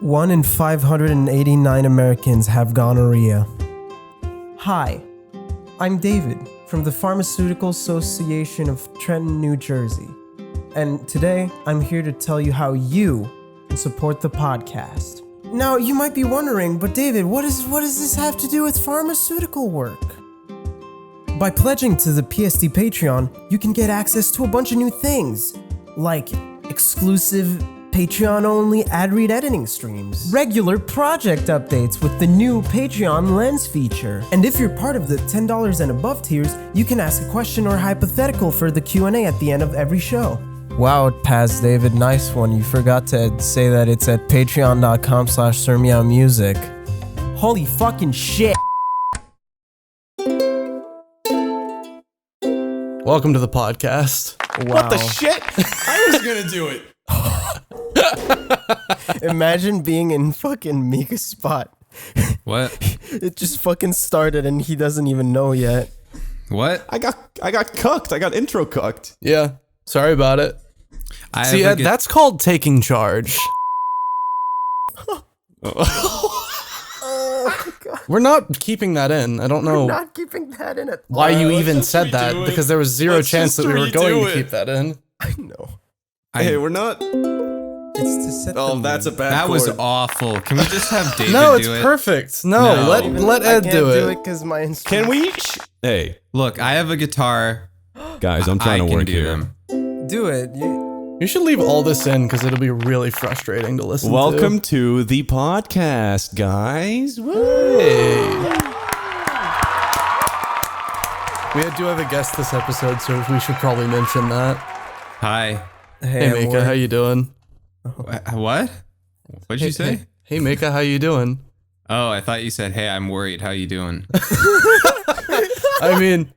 1 in 589 Americans have gonorrhea. Hi, I'm David from the Pharmaceutical Association of Trenton, New Jersey. And today, I'm here to tell you how you can support the podcast. Now, you might be wondering, but David, what does this have to do with pharmaceutical work? By pledging to the PSD Patreon, you can get access to a bunch of new things, like exclusive Patreon-only ad-read editing streams, regular project updates with the new Patreon Lens feature, and if you're part of the $10 and above tiers, you can ask a question or hypothetical for the Q&A at the end of every show. Wow, Paz David, nice one. You forgot to say that it's at patreon.com/SirMeowMusic. Holy fucking shit! Welcome to the podcast. Wow. What the shit? I was gonna do it. Imagine being in fucking Mika's spot. What? It just fucking started and he doesn't even know yet. What? I got cucked. I got intro cucked. Yeah, sorry about it. See, that's called taking charge. Oh, God. We're not keeping that in. I don't know We're not keeping that in at all. why you even just said that, redo it. because there was zero Let's chance just that we were going redo to it. keep that in. I know. Hey, we're not. It's to set Oh, the that's a mood. bad. That was chord. awful. Can we just have David No, it's do it? perfect. No, No. let Ed I can't do it. because my Can we? Hey, Look, I have a guitar. guys, I'm trying I to can work do here. them. do it? You should leave all this in because it'll be really frustrating to listen Welcome to. to the podcast, guys. Hey. We do have a guest this episode, so we should probably mention that. Hi. Hey, I'm Mika, how you doing? What? What'd you say? Hey, Mika, how you doing? Oh, I thought you said, "Hey, I'm worried. How you doing?" I mean,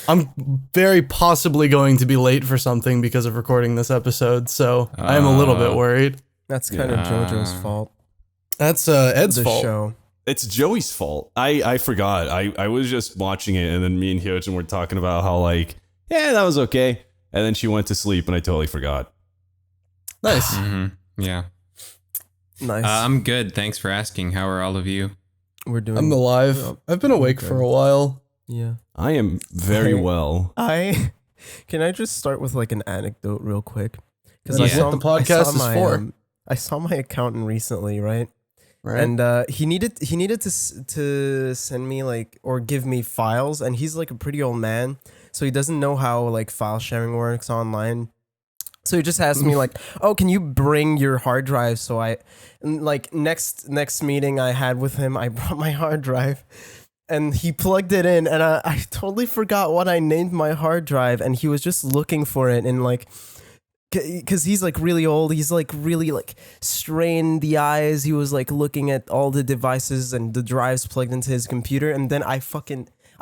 I'm very possibly going to be late for something because of recording this episode, so I am a little bit worried. That's kind of JoJo's fault. That's Ed's The fault. show. It's Joey's fault. I forgot. I was just watching it, and then me and Hyojin were talking about how yeah, that was okay, and then she went to sleep, and I totally forgot. Nice. Yeah. Nice. I'm good. Thanks for asking. How are all of you? We're doing. I'm alive. I've been awake for a while. Yeah. I am very Hey. well. Can I just start with like an anecdote real quick? Because That's what the podcast is for. I saw my accountant recently, right? Right. And he needed to send me like or give me files, and he's like a pretty old man, so he doesn't know how like file sharing works online. So he just asked me like, "Oh, can you bring your hard drive?" So next meeting I had with him, I brought my hard drive, and he plugged it in, and I totally forgot what I named my hard drive, and he was just looking for it, and like. Because he's like really old, he's like really like strained the eyes. He was like looking at all the devices and the drives plugged into his computer, and then I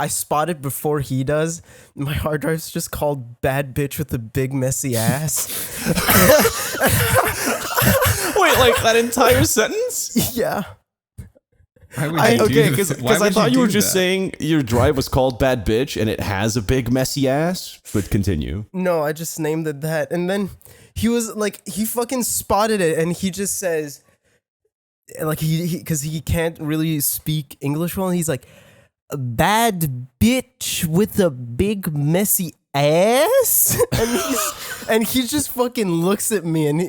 spotted before he does. My hard drive's just called "Bad Bitch with a Big Messy Ass." Wait, like that entire sentence? Yeah. Why would you do Okay, that? because Why I would thought you do were just that? saying your drive was called Bad Bitch and it has a big messy ass. But continue. No, I just named it that, and then he was like, he fucking spotted it, and he just says, like because he can't really speak English well, and he's like, "A bad bitch with a big messy ass," and he just fucking looks at me, and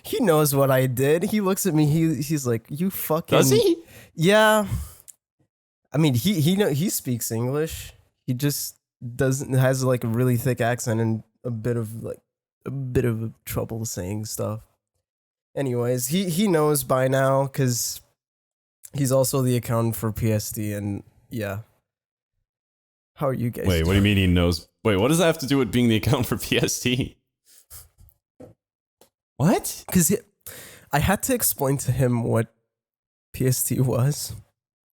he knows what I did. He looks at me, he's like, "You fucking." Does he? Yeah. I mean, he speaks English. He just has like a really thick accent and a bit of trouble saying stuff. Anyways, he knows by now because he's also the accountant for PSD, and yeah. How are you guys? Wait, what do you mean he knows? Wait, what does that have to do with being the accountant for PSD? What? Because I had to explain to him what PST was.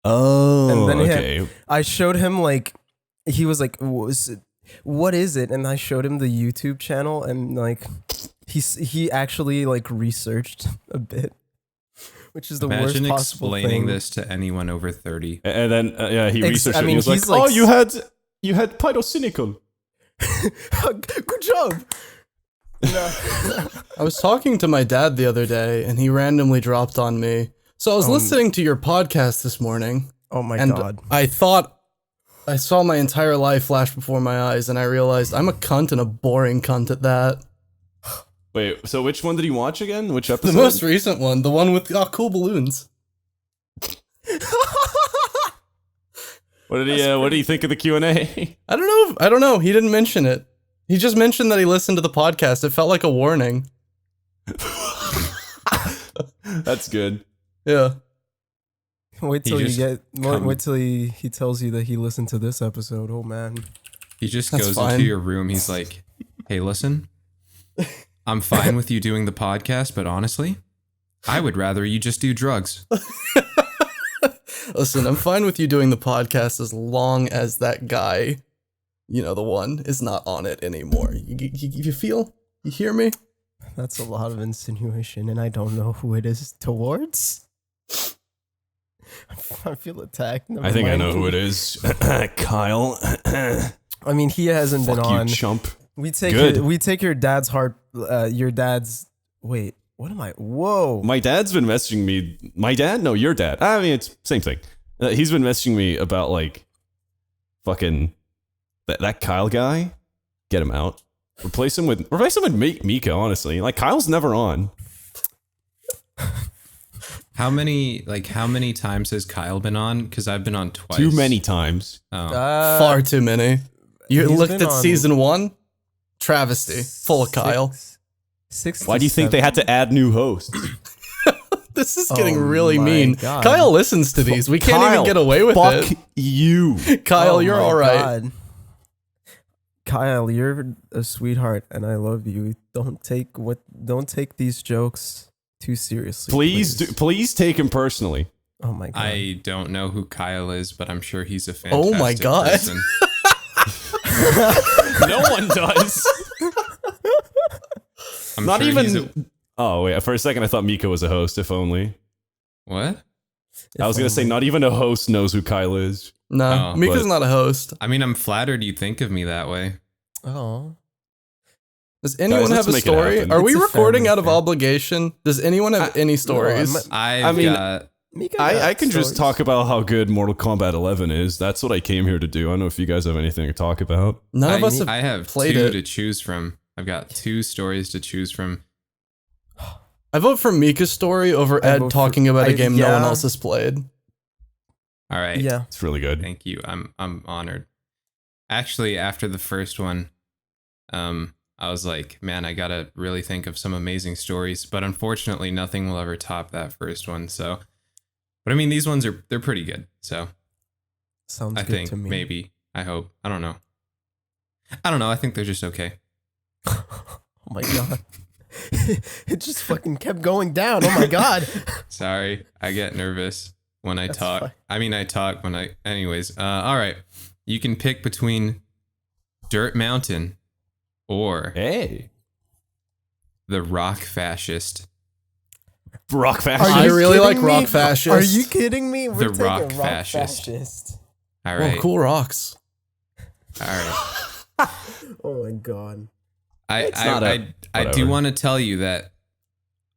Oh, And then okay. I showed him like, he was like, what is it? And I showed him the YouTube channel, and like he actually like researched a bit, which is the Imagine worst possible explaining thing. this to anyone over 30. And then he researched it. And he was he's like, like- "Oh, you had pyrocynical." Good job. I was talking to my dad the other day, and he randomly dropped on me. So I was listening to your podcast this morning. Oh my and god. I thought I saw my entire life flash before my eyes, and I realized I'm a cunt and a boring cunt at that. Wait, so which one did you watch again? Which The episode? most recent one, the one with cool balloons. What did he think of the Q&A? I don't know. He didn't mention it. He just mentioned that he listened to the podcast. It felt like a warning. That's good. Yeah. Wait till He you just get. come- Wait till he tells you that he listened to this episode. Oh man. He just That's goes fine. into your room. He's like, "Hey, listen, I'm fine with you doing the podcast, but honestly, I would rather you just do drugs." Listen, I'm fine with you doing the podcast as long as that guy, the one, is not on it anymore. You feel? You hear me? That's a lot of insinuation, and I don't know who it is towards. I feel attacked. Never I think I mind. know who it is. Kyle. I mean, he hasn't been Fuck on. you, chump. We take Good. your dad's heart. Your dad's. Wait, what am I? Whoa. My dad's been messaging me. My dad? No, your dad. I mean, it's same thing. He's been messaging me about like fucking that Kyle guy. Get him out. Replace him with Mika. Honestly, like Kyle's never on. How many times has Kyle been on? Because I've been on twice. Too many times. Oh. Far too many. You he's looked been at on season 1? Travesty. Full of Kyle. Six. Why do you think they had to add new hosts? This is getting Oh really my mean. God. Kyle listens to these. We can't even Kyle, get away with fuck it. you. Kyle, Oh you're my all right. God. Kyle, you're a sweetheart, and I love you. Don't take these jokes too seriously. Please take him personally. Oh my god. I don't know who Kyle is, but I'm sure he's a fantastic Oh my God. person. No one does. I'm Not sure he's even. Oh wait, for a second I thought Mika was a host. If only. What? I was gonna say not even a host knows who Kyle is. No, Oh, Mika's but- not a host. I mean, I'm flattered you think of me that way. Oh. Does anyone let's have a make it story? happen. Are we It's a recording family out of thing. obligation? Does anyone have any stories? I've mean, got. Mika got I can just stories. talk about how good Mortal Kombat 11 is. That's what I came here to do. I don't know if you guys have anything to talk about. None of us have I have played two it. to choose from. I've got 2 stories to choose from. I vote for Mika's story over I Ed vote for- talking about a I- game no one yeah. else has played. All right. Yeah. It's really good. Thank you. I'm honored. Actually, after the first one, I was like, man, I gotta really think of some amazing stories. But unfortunately, nothing will ever top that first one. So, but I mean, these ones they're pretty good. So Sounds I good think to me. maybe I hope I don't know. I think they're just okay. Oh my god. It just fucking kept going down. Oh my god. Sorry, I get nervous when I That's talk. fine. I mean, I talk when I. Anyways, all right. You can pick between Dirt Mountain or Hey, the Rock Fascist. rock Are fashion. I you really like kidding me? rock fascist. Are you kidding me? We're The taking rock fascist. All Oh, right. cool rocks. All right. Oh my god. It's not a- I do whatever. want to tell you that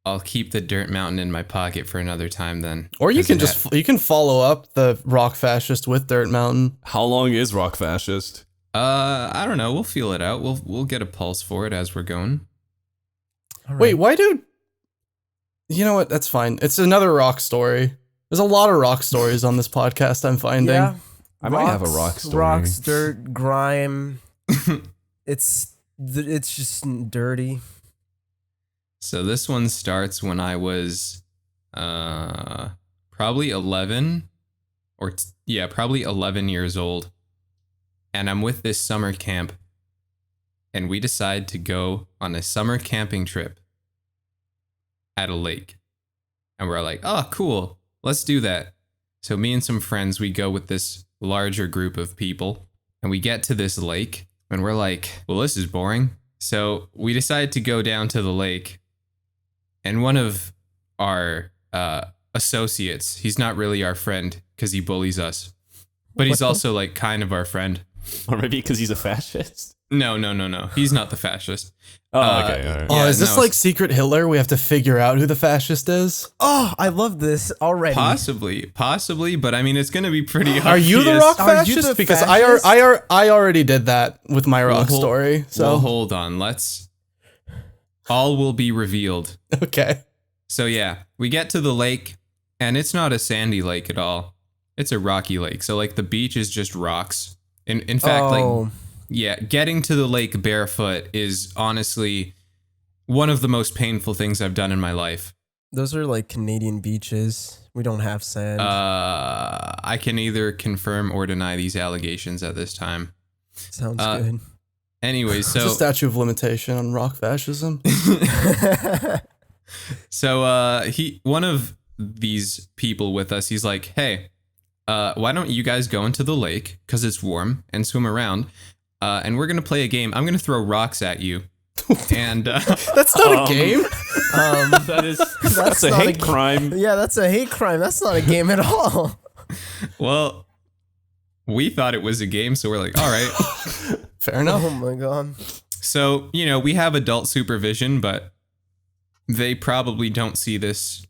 I'll keep the Dirt Mountain in my pocket for another time. Then, Or you 'Cause can it just you can follow up the rock fascist with Dirt Mountain. How long is rock fascist? I don't know. We'll feel it out. We'll get a pulse for it as we're going. All Wait, right. why do? You know what? That's fine. It's another rock story. There's a lot of rock stories on this podcast. I'm finding. Yeah. I might have a rock story. Rocks, dirt, grime. It's just dirty. So this one starts when I was probably 11 probably 11 years old. And I'm with this summer camp and we decide to go on a summer camping trip at a lake. And we're like, "Oh, cool. Let's do that." So me and some friends, we go with this larger group of people and we get to this lake and we're like, "Well, this is boring." So we decide to go down to the lake. And one of our associates, he's not really our friend because he bullies us, but he's also like kind of our friend. Or maybe because he's a fascist. No. He's not the fascist. Oh, okay. All right. Oh, Yeah, is this no, like Secret Hitler? We have to figure out who the fascist is? Oh, I love this already. Possibly, but I mean, it's gonna be pretty obvious. Are you the rock Are you fascist? the Because fascist? I already did that with my rock Well, story. So Well, hold on. All will be revealed. okay. So yeah, we get to the lake, and it's not a sandy lake at all. It's a rocky lake. So like the beach is just rocks. In fact, like yeah, getting to the lake barefoot is honestly one of the most painful things I've done in my life. Those are like Canadian beaches. We don't have sand. I can either confirm or deny these allegations at this time. Sounds good. Anyways, It's a so statute of limitation on rock fascism. one of these people with us, he's like, hey, why don't you guys go into the lake because it's warm and swim around, and we're gonna play a game. I'm gonna throw rocks at you, and That's not a game. That's a not hate crime. Yeah, that's a hate crime. That's not a game at all. well, we thought it was a game, so we're like, all right. Fair enough. Oh my god. So we have adult supervision, but they probably don't see this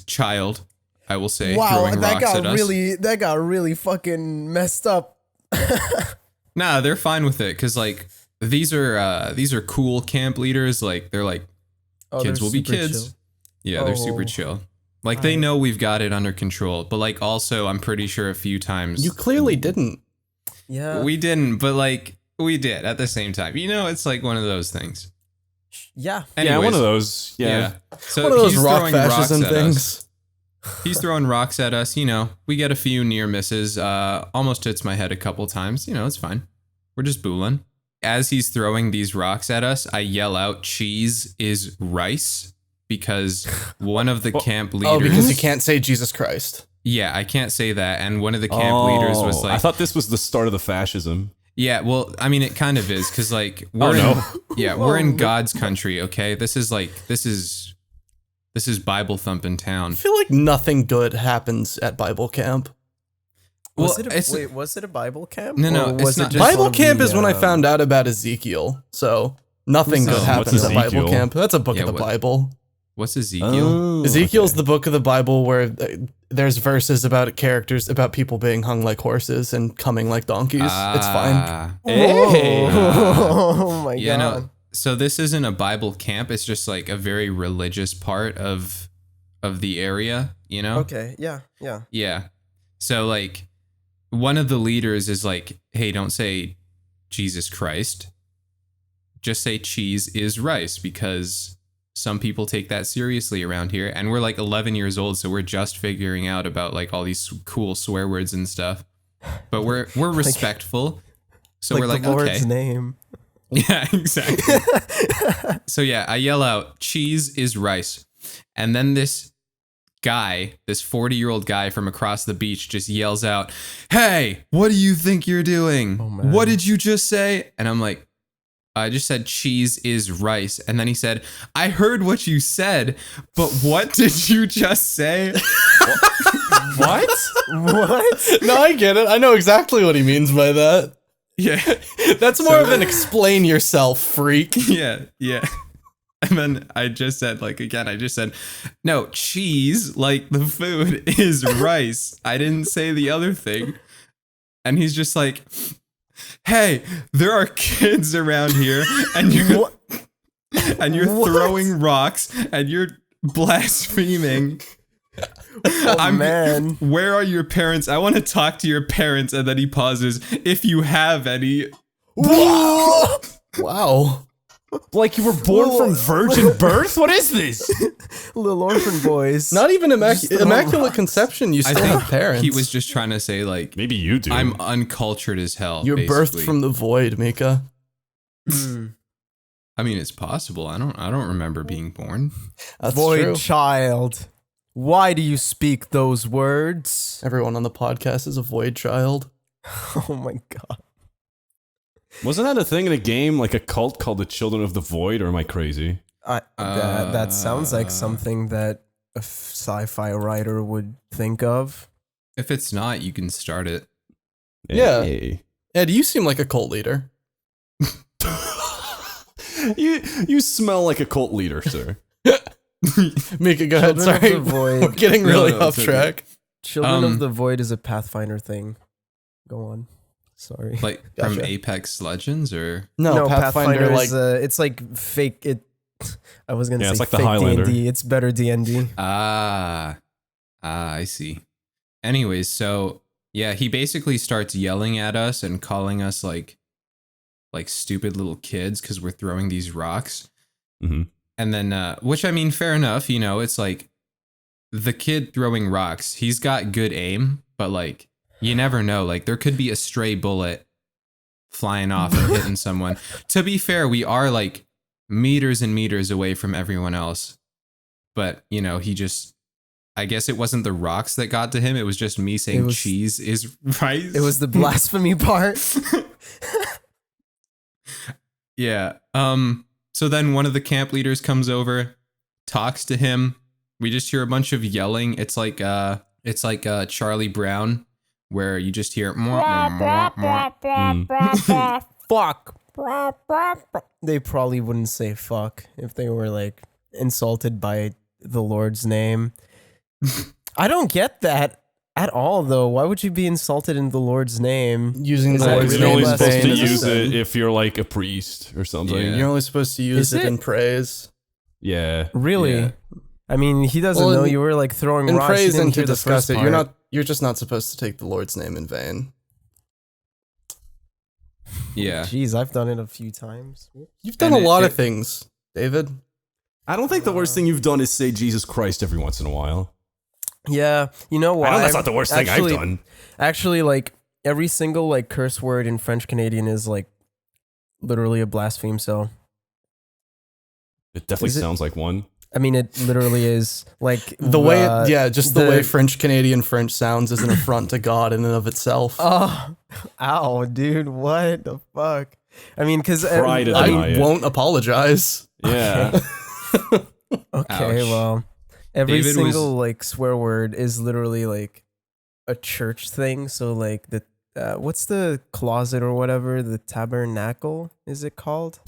child, I will say, Wow, throwing that rocks at us. got really fucking messed up. Nah, they're fine with it because like these are cool camp leaders. Like they're like kids they're will be super kids. chill. Yeah, they're super chill. Like they know we've got it under control. But like also, I'm pretty sure a few times You clearly didn't. Yeah. we didn't, but like we did at the same time. It's like one of those things. Yeah. Yeah, one Anyways, of those. Yeah. So One of those he's rock throwing rocks fascism at things. us. He's throwing rocks at us. We get a few near misses. Almost hits my head a couple times. It's fine. We're just booling. As he's throwing these rocks at us, I yell out, "Cheese is rice," because one of the camp leaders. Oh, because you can't say Jesus Christ. Yeah, I can't say that. And one of the camp leaders was like, I thought this was the start of the fascism. yeah, well, I mean, it kind of is because like we're we're in God's country. Okay, this is Bible thumping town. I feel like nothing good happens at Bible camp. Was Well, it a Bible camp? No, Or it's was not it just one Bible of camp the, is when I found out about Ezekiel. So nothing good What's happens at Bible Ezekiel? camp. That's a book Yeah, of the what- Bible. What's Ezekiel? Oh, Ezekiel's okay. the book of the Bible where there's verses about characters, about people being hung like horses and coming like donkeys. It's fine. Hey. Oh my Yeah, god. no. So this isn't a Bible camp. It's just like a very religious part of the area. Okay. Yeah. Yeah. Yeah. So like one of the leaders is like, hey, don't say Jesus Christ. Just say cheese is rice because some people take that seriously around here. And we're like 11 years old, so we're just figuring out about like all these cool swear words and stuff. But we're respectful. So we're like, the Lord's okay. name. Yeah, exactly. So yeah, I yell out, cheese is rice. And then this 40-year-old guy from across the beach just yells out, hey, what do you think you're doing? Oh, man. What did you just say? And I'm like, I just said cheese is rice. And then he said, I heard what you said, but what did you just say? What? What? No, I get it. I know exactly what he means by that. Yeah. That's more of an explain yourself, freak. Yeah. And then I just said, no, cheese, like the food, is rice. I didn't say the other thing. And he's just like, hey, there are kids around here, and you're throwing rocks, and you're blaspheming. Oh, man. Where are your parents? I want to talk to your parents. And then he pauses. If you have any. Wow. Like you were born from virgin birth? What is this? Little orphan boys. Not even immaculate conception. You I still think have parents. he was just trying to say, like, Maybe you do. I'm uncultured as hell. You're basically. birthed from the void, Mika. I mean, it's possible. I don't remember being born. That's Void true. child. Why do you speak those words? Everyone on the podcast is a void child. Oh my god. Wasn't that a thing in a game, like a cult called the Children of the Void, or am I crazy? That sounds like something that a sci-fi writer would think of. If it's not, you can start it. Yeah. Hey. Ed, you seem like a cult leader. You smell like a cult leader, sir. Mika, go ahead. Children of Sorry, the Void. we're getting really No, off it's okay. track. Children of the Void is a Pathfinder thing. Go on. Sorry. Like from Gotcha. Apex Legends or No, Pathfinder, like is it's like fake. I was gonna Yeah, say it's like the fake Highlander. D&D. It's better D&D. I see. Anyways, so yeah, he basically starts yelling at us and calling us like stupid little kids because we're throwing these rocks. Mm-hmm. And then, which I mean, fair enough. You know, it's like the kid throwing rocks. He's got good aim, but like you never know. Like there could be a stray bullet flying off and hitting someone. To be fair, we are like meters and meters away from everyone else. But you know, I guess it wasn't the rocks that got to him. It was just me saying cheese is rice. It was the blasphemy part. Yeah. So then one of the camp leaders comes over, talks to him. We just hear a bunch of yelling. It's like Charlie Brown, where you just hear Fuck. They probably wouldn't say fuck if they were like insulted by the Lord's name. I don't get that at all, though. Why would you be insulted in the Lord's name? using the Like, Lord's really You're only name in supposed to vain is a use sin. it if you're like a priest or something. Yeah. You're only supposed to use Is it it? in praise. Yeah. Really? Yeah. I mean, he doesn't Well, know in- you were like throwing In rocks. You praise didn't and to hear the discuss first it, part. you're just not supposed to take the Lord's name in vain. yeah. Jeez, I've done it a few times. You've done And a lot it- of things, David. I don't think the worst thing you've done is say Jesus Christ every once in a while. Yeah, you know why? I know that's not the worst thing I've done. Actually, like every single like curse word in French Canadian is like literally a blaspheme. So It definitely Is it- sounds like one. I mean, it literally is like The way, just the way the- French Canadian French sounds is an affront to God in and of itself. Oh, ow, dude! What the fuck? I mean, because Try to I deny it. won't apologize. Yeah. Okay, Ouch. well, every David single like swear word is literally like a church thing. So like the what's the closet or whatever, the tabernacle is it called?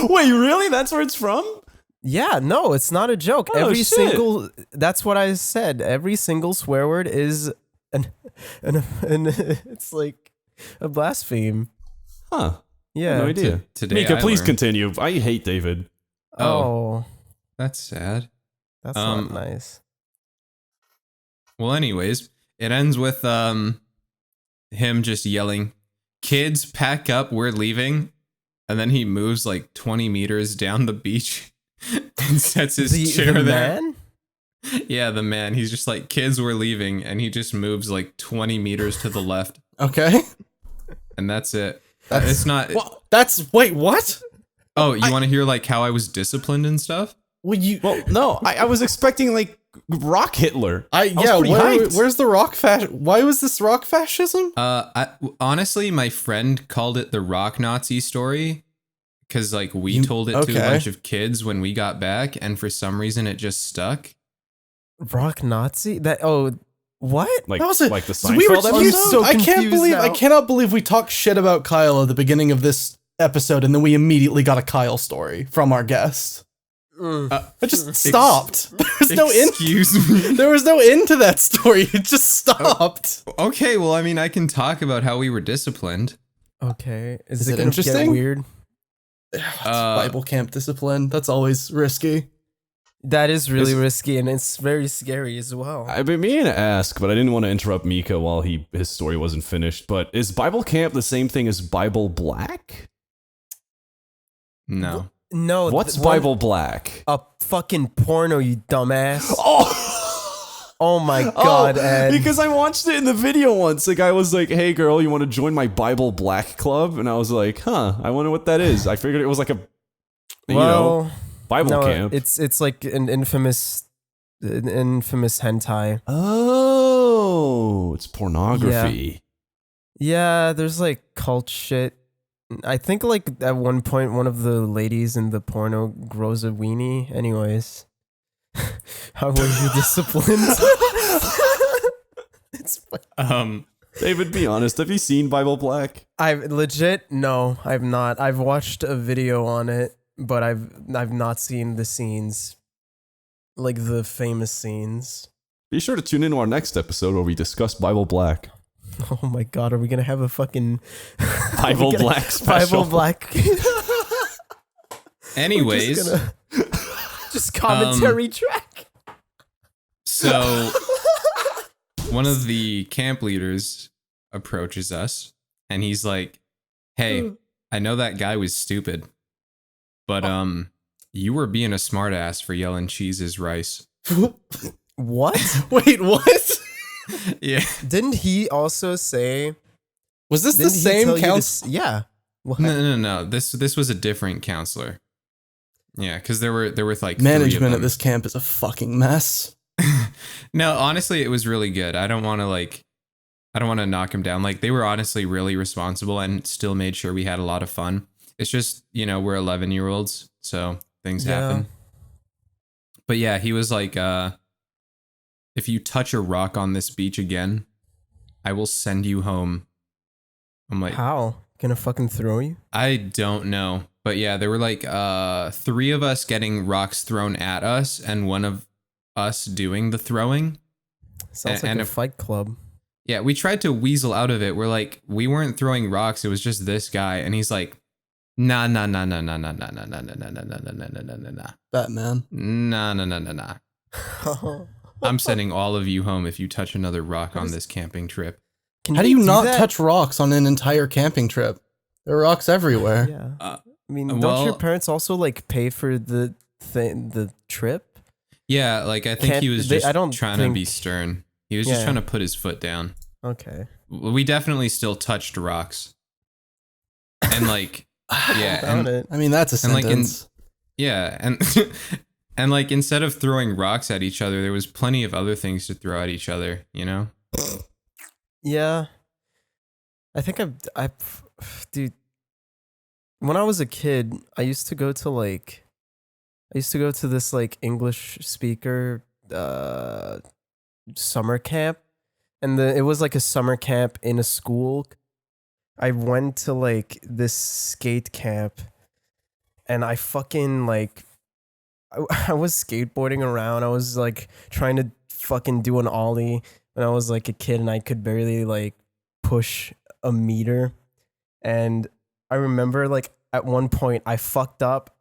Wait, really? That's where it's from? Yeah, no, it's not a joke. Oh, Every shit. single that's what I said. Every single swear word is an it's like a blaspheme. Huh. Yeah. No idea. Today Mika, I please learned. continue. I hate David. Oh, That's sad. that's Um, not nice. Well, anyways, it ends with him just yelling, "Kids, pack up, we're leaving." And then he moves like 20 meters down the beach and sets his chair the there. man? Yeah, the man. He's just like, "Kids, we're leaving." And he just moves like 20 meters to the left. Okay. And that's it. That's- It's not. Well, wait, what? Oh, you want to hear like how I was disciplined and stuff? Well, Well, no, I was expecting like Rock Hitler. was pretty hyped. where's the rock why was this rock fascism? Honestly, my friend called it the Rock Nazi story because like we told it to okay. a bunch of kids when we got back, and for some reason it just stuck. Rock Nazi? What? Like, That was a, like the so we were Seinfeld you episode? so I can't confused believe now. I cannot believe we talked shit about Kyle at the beginning of this episode and then we immediately got a Kyle story from our guest. It just stopped. There was no end. Excuse me. There was no end to that story. It just stopped. Okay, well, I mean, I can talk about how we were disciplined. Okay. Is it it gonna interesting? get weird? It's Bible camp discipline. That's always risky. That is really risky and it's very scary as well. I've been meaning to ask, but I didn't want to interrupt Mika while his story wasn't finished. But is Bible camp the same thing as Bible black? No. No. What's Bible black? A fucking porno, you dumbass. Oh, Oh my god, Ed. because I watched it in the video once. The guy was like, "Hey, girl, you want to join my Bible black club?" And I was like, "Huh, I wonder what that is." I figured it was like a, Bible no, camp. it's like an infamous hentai. Oh, it's pornography. Yeah, there's like cult shit. I think like at one point one of the ladies in the porno grows a weenie. Anyways, how were you disciplined? It's David, be honest. Have you seen Bible Black? No, I've not. I've watched a video on it, but I've not seen the scenes, like the famous scenes. Be sure to tune in to our next episode where we discuss Bible Black. Oh my god, are we gonna have a fucking Bible Black special? Bible Black. Anyways, just commentary track. So one of the camp leaders approaches us and he's like, "Hey, I know that guy was stupid, but you were being a smartass for yelling cheese is rice." What? Wait, what? Yeah. Didn't he also say? Was this the same counselor? Yeah. What? No. This was a different counselor. Yeah, because there were like Management 3 of at them. this camp is a fucking mess. No, honestly, it was really good. I don't want to knock him down. Like, they were honestly really responsible and still made sure we had a lot of fun. It's just, we're 11-year-olds, so things happen. But yeah, he was like, if you touch a rock on this beach again, I will send you home. I'm like, how? Gonna fucking throw you? I don't know. But yeah, there were like 3 of us getting rocks thrown at us and one of us doing the throwing. Sounds like a Fight Club. Yeah, we tried to weasel out of it. We're like, we weren't throwing rocks. It was just this guy. And he's like, nah. Batman. Nah. I'm sending all of you home if you touch another rock on this camping trip. How do you not touch rocks on an entire camping trip? There are rocks everywhere. Yeah. I mean, don't your parents also like pay for the trip? Yeah, like I think he was just trying to be stern. He was just trying to put his foot down. Okay. We definitely still touched rocks. And like, yeah. I mean, that's a sentence. And like instead of throwing rocks at each other, there was plenty of other things to throw at each other, Yeah. I think dude, when I was a kid, I used to go to this like English speaker summer camp, and it was like a summer camp in a school. I went to like this skate camp, and I fucking like I was skateboarding around. I was like trying to fucking do an ollie when I was like a kid, and I could barely like push a meter. And I remember like at one point I fucked up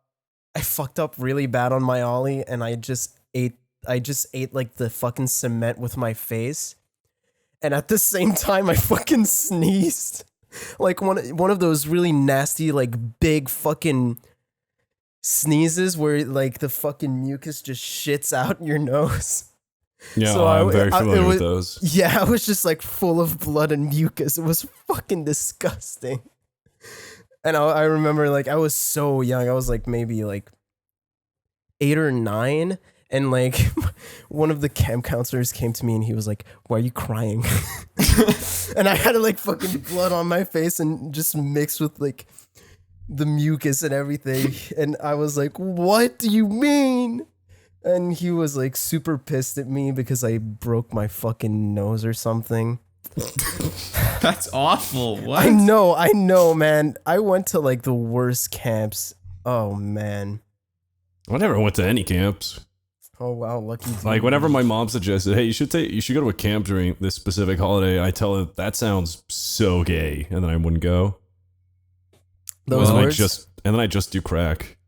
really bad on my ollie, and I just ate like the fucking cement with my face. And at the same time I fucking sneezed. Like one of those really nasty like big fucking sneezes where like the fucking mucus just shits out your nose. Yeah, so I'm very familiar with those. Yeah, I was just like full of blood and mucus. It was fucking disgusting. And I remember like I was so young. I was like maybe like 8 or 9. And like one of the camp counselors came to me and he was like, "Why are you crying?" And I had like fucking blood on my face and just mixed with like the mucus and everything. And I was like, "What do you mean?" And he was like super pissed at me because I broke my fucking nose or something. That's awful. What? I know, man. I went to like the worst camps. Oh man. I never went to any camps. Oh wow, lucky dude. Like whenever my mom suggested, "Hey, you should go to a camp during this specific holiday," I tell her that sounds so gay, and then I wouldn't go. Those words? And then I just do crack.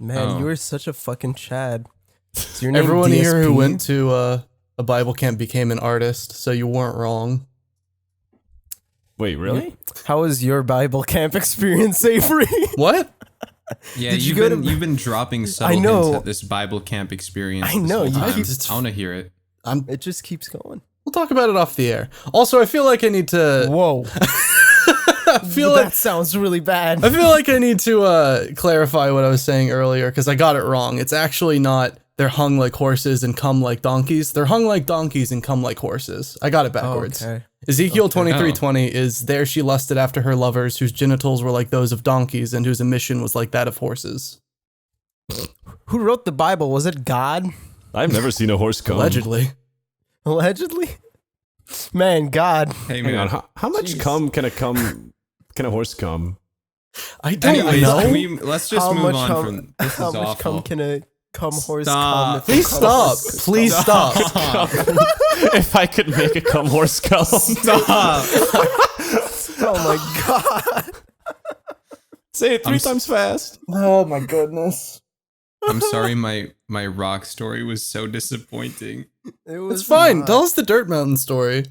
Man, you were such a fucking Chad. So everyone here who went to a Bible camp became an artist, so you weren't wrong. Wait, really? How was your Bible camp experience, Avery? What? Yeah, you've been dropping subtle hints at this Bible camp experience. I know. I want to hear it. It just keeps going. We'll talk about it off the air. Also, I feel like I need to. Whoa. That sounds really bad. I feel like I need to clarify what I was saying earlier because I got it wrong. It's actually not they're hung like horses and come like donkeys. They're hung like donkeys and come like horses. I got it backwards. Okay. Ezekiel 23:20 is there she lusted after her lovers whose genitals were like those of donkeys and whose emission was like that of horses. Who wrote the Bible? Was it God? I've never seen a horse come. Allegedly. Allegedly? Man, God. Hey Hang on. man. How much Jeez. cum can a horse cum? I don't Anyways, know. let's just move on from this. How Is much awful. cum can a cum horse Stop. cum? If Please a cum stop. horse- Please stop. If I could make a cum horse cum. Stop. Oh my God. Say it 3 I'm times fast. Oh my goodness. I'm sorry, my rock story was so disappointing. It was It's fine. not. Tell us the Dirt Mountain story.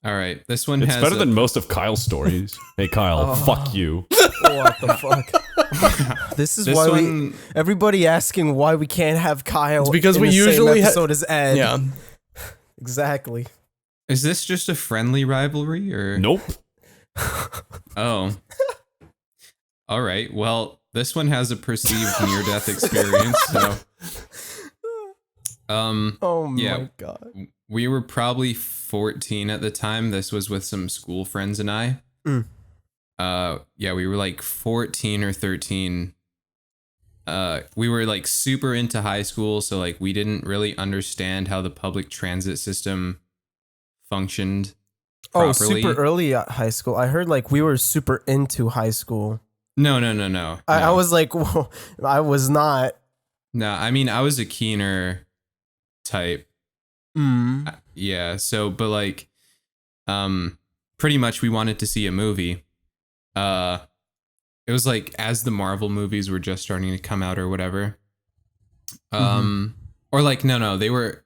All right, this one It's has better a- than most of Kyle's stories. Hey Kyle, fuck you. What the fuck? This is this why one. everybody asking why we can't have Kyle. It's because in we the same usually ha- episode as Ed. Yeah. Exactly. Is this just a friendly rivalry or? Nope. Oh. All right. Well, this one has a perceived near-death experience. So, Oh Yeah. my God. we were probably 14 at the time. This was with some school friends and I. Mm. Yeah, we were like 14 or 13. We were like super into high school, so like we didn't really understand how the public transit system functioned Oh, properly. super early at high school. I heard like we were super into high school. No. I was like, whoa, I was not. No, I mean, I was a keener type. Yeah, so but like pretty much we wanted to see a movie. It was like as the Marvel movies were just starting to come out or whatever. Or like no, they were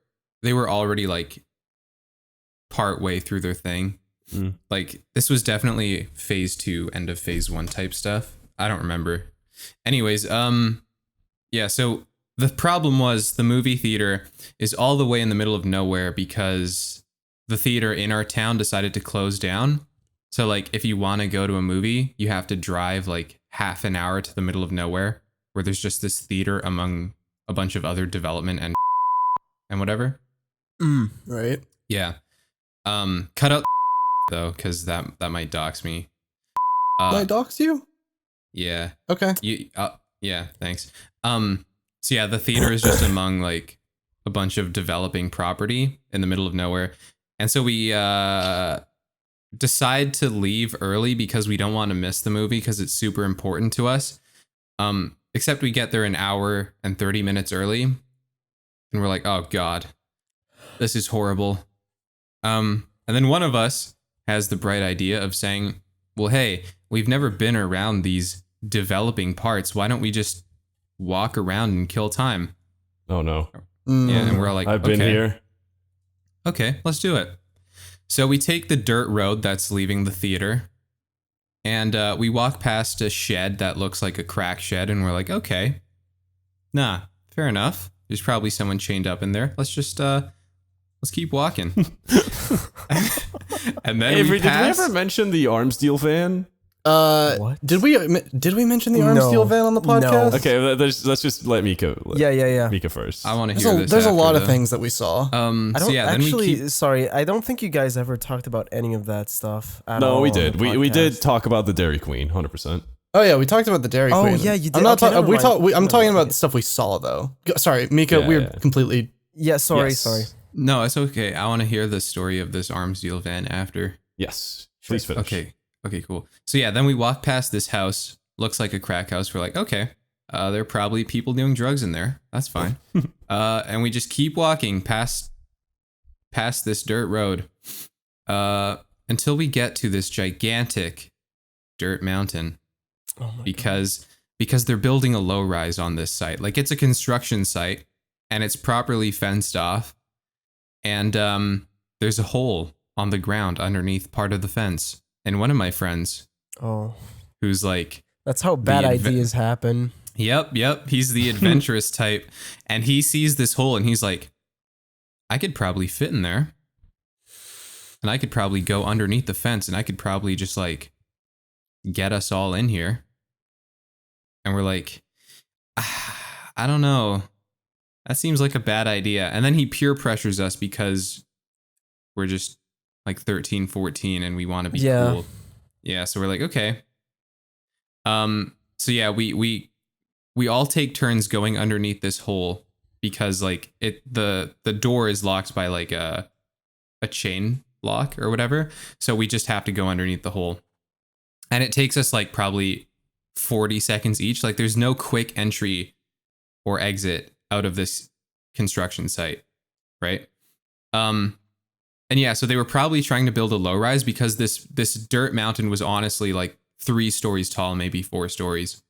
already like part way through their thing. Like this was definitely phase 2, end of phase 1 type stuff. I don't remember. Anyways, yeah, so the problem was the movie theater is all the way in the middle of nowhere because the theater in our town decided to close down. So like if you want to go to a movie, you have to drive like half an hour to the middle of nowhere where there's just this theater among a bunch of other development and whatever. Right. Yeah. Cut out though, because that might dox me. Did I dox you? Yeah. Okay. Yeah, thanks. So yeah, the theater is just among like a bunch of developing property in the middle of nowhere. And so we decide to leave early because we don't want to miss the movie because it's super important to us. Except we get there an hour and 30 minutes early. And we're like, oh God, this is horrible. And then one of us has the bright idea of saying, well, hey, we've never been around these developing parts. Why don't we just walk around and kill time? Oh no. Yeah, and we're like, I've been okay. here. Okay, let's do it. So we take the dirt road that's leaving the theater, and we walk past a shed that looks like a crack shed, and we're like, okay, nah, fair enough. There's probably someone chained up in there. Let's just let's keep walking. And then Avery, we did we pass. ever mention the arms deal van? What? Did we mention the arms No. deal van on the podcast? No. Okay, let's just let Mika. Yeah. Mika first. I want to There's hear a, this. there's a after, lot of though. things that we saw. I So don't yeah, then actually. we keep. Sorry, I don't think you guys ever talked about any of that stuff. At No, all we on the did. We did podcast. talk about the Dairy Queen, 100%. Oh yeah, we talked about the Dairy Oh, Queen. yeah, you did. I'm not Okay, talking. never mind. I'm Never talking mind. about the stuff we saw though. Sorry, Mika, Yeah, we're yeah. completely. Yeah, sorry. Yes. No, it's okay. I want to hear the story of this arms deal van after. Yes. Please finish. Okay, cool. So yeah, then we walk past this house. Looks like a crack house. We're like, okay, there are probably people doing drugs in there. That's fine. And we just keep walking past this dirt road until we get to this gigantic dirt mountain. Oh my because they're building a low rise on this site. Like it's a construction site and it's properly fenced off. And there's a hole on the ground underneath part of the fence. And one of my friends, Oh, who's like, that's how bad The ideas happen. yep, he's the adventurous type. And he sees this hole and he's like, I could probably fit in there. And I could probably go underneath the fence and I could probably just like get us all in here. And we're like, I don't know. That seems like a bad idea. And then he peer pressures us because we're just like 13, 14 and we want to be Yeah. cool. Yeah, so we're like, okay. So yeah, we all take turns going underneath this hole because like the door is locked by like a chain lock or whatever. So we just have to go underneath the hole. And it takes us like probably 40 seconds each. Like there's no quick entry or exit out of this construction site, right? And yeah, so they were probably trying to build a low rise because this dirt mountain was honestly like 3 stories tall, maybe 4 stories.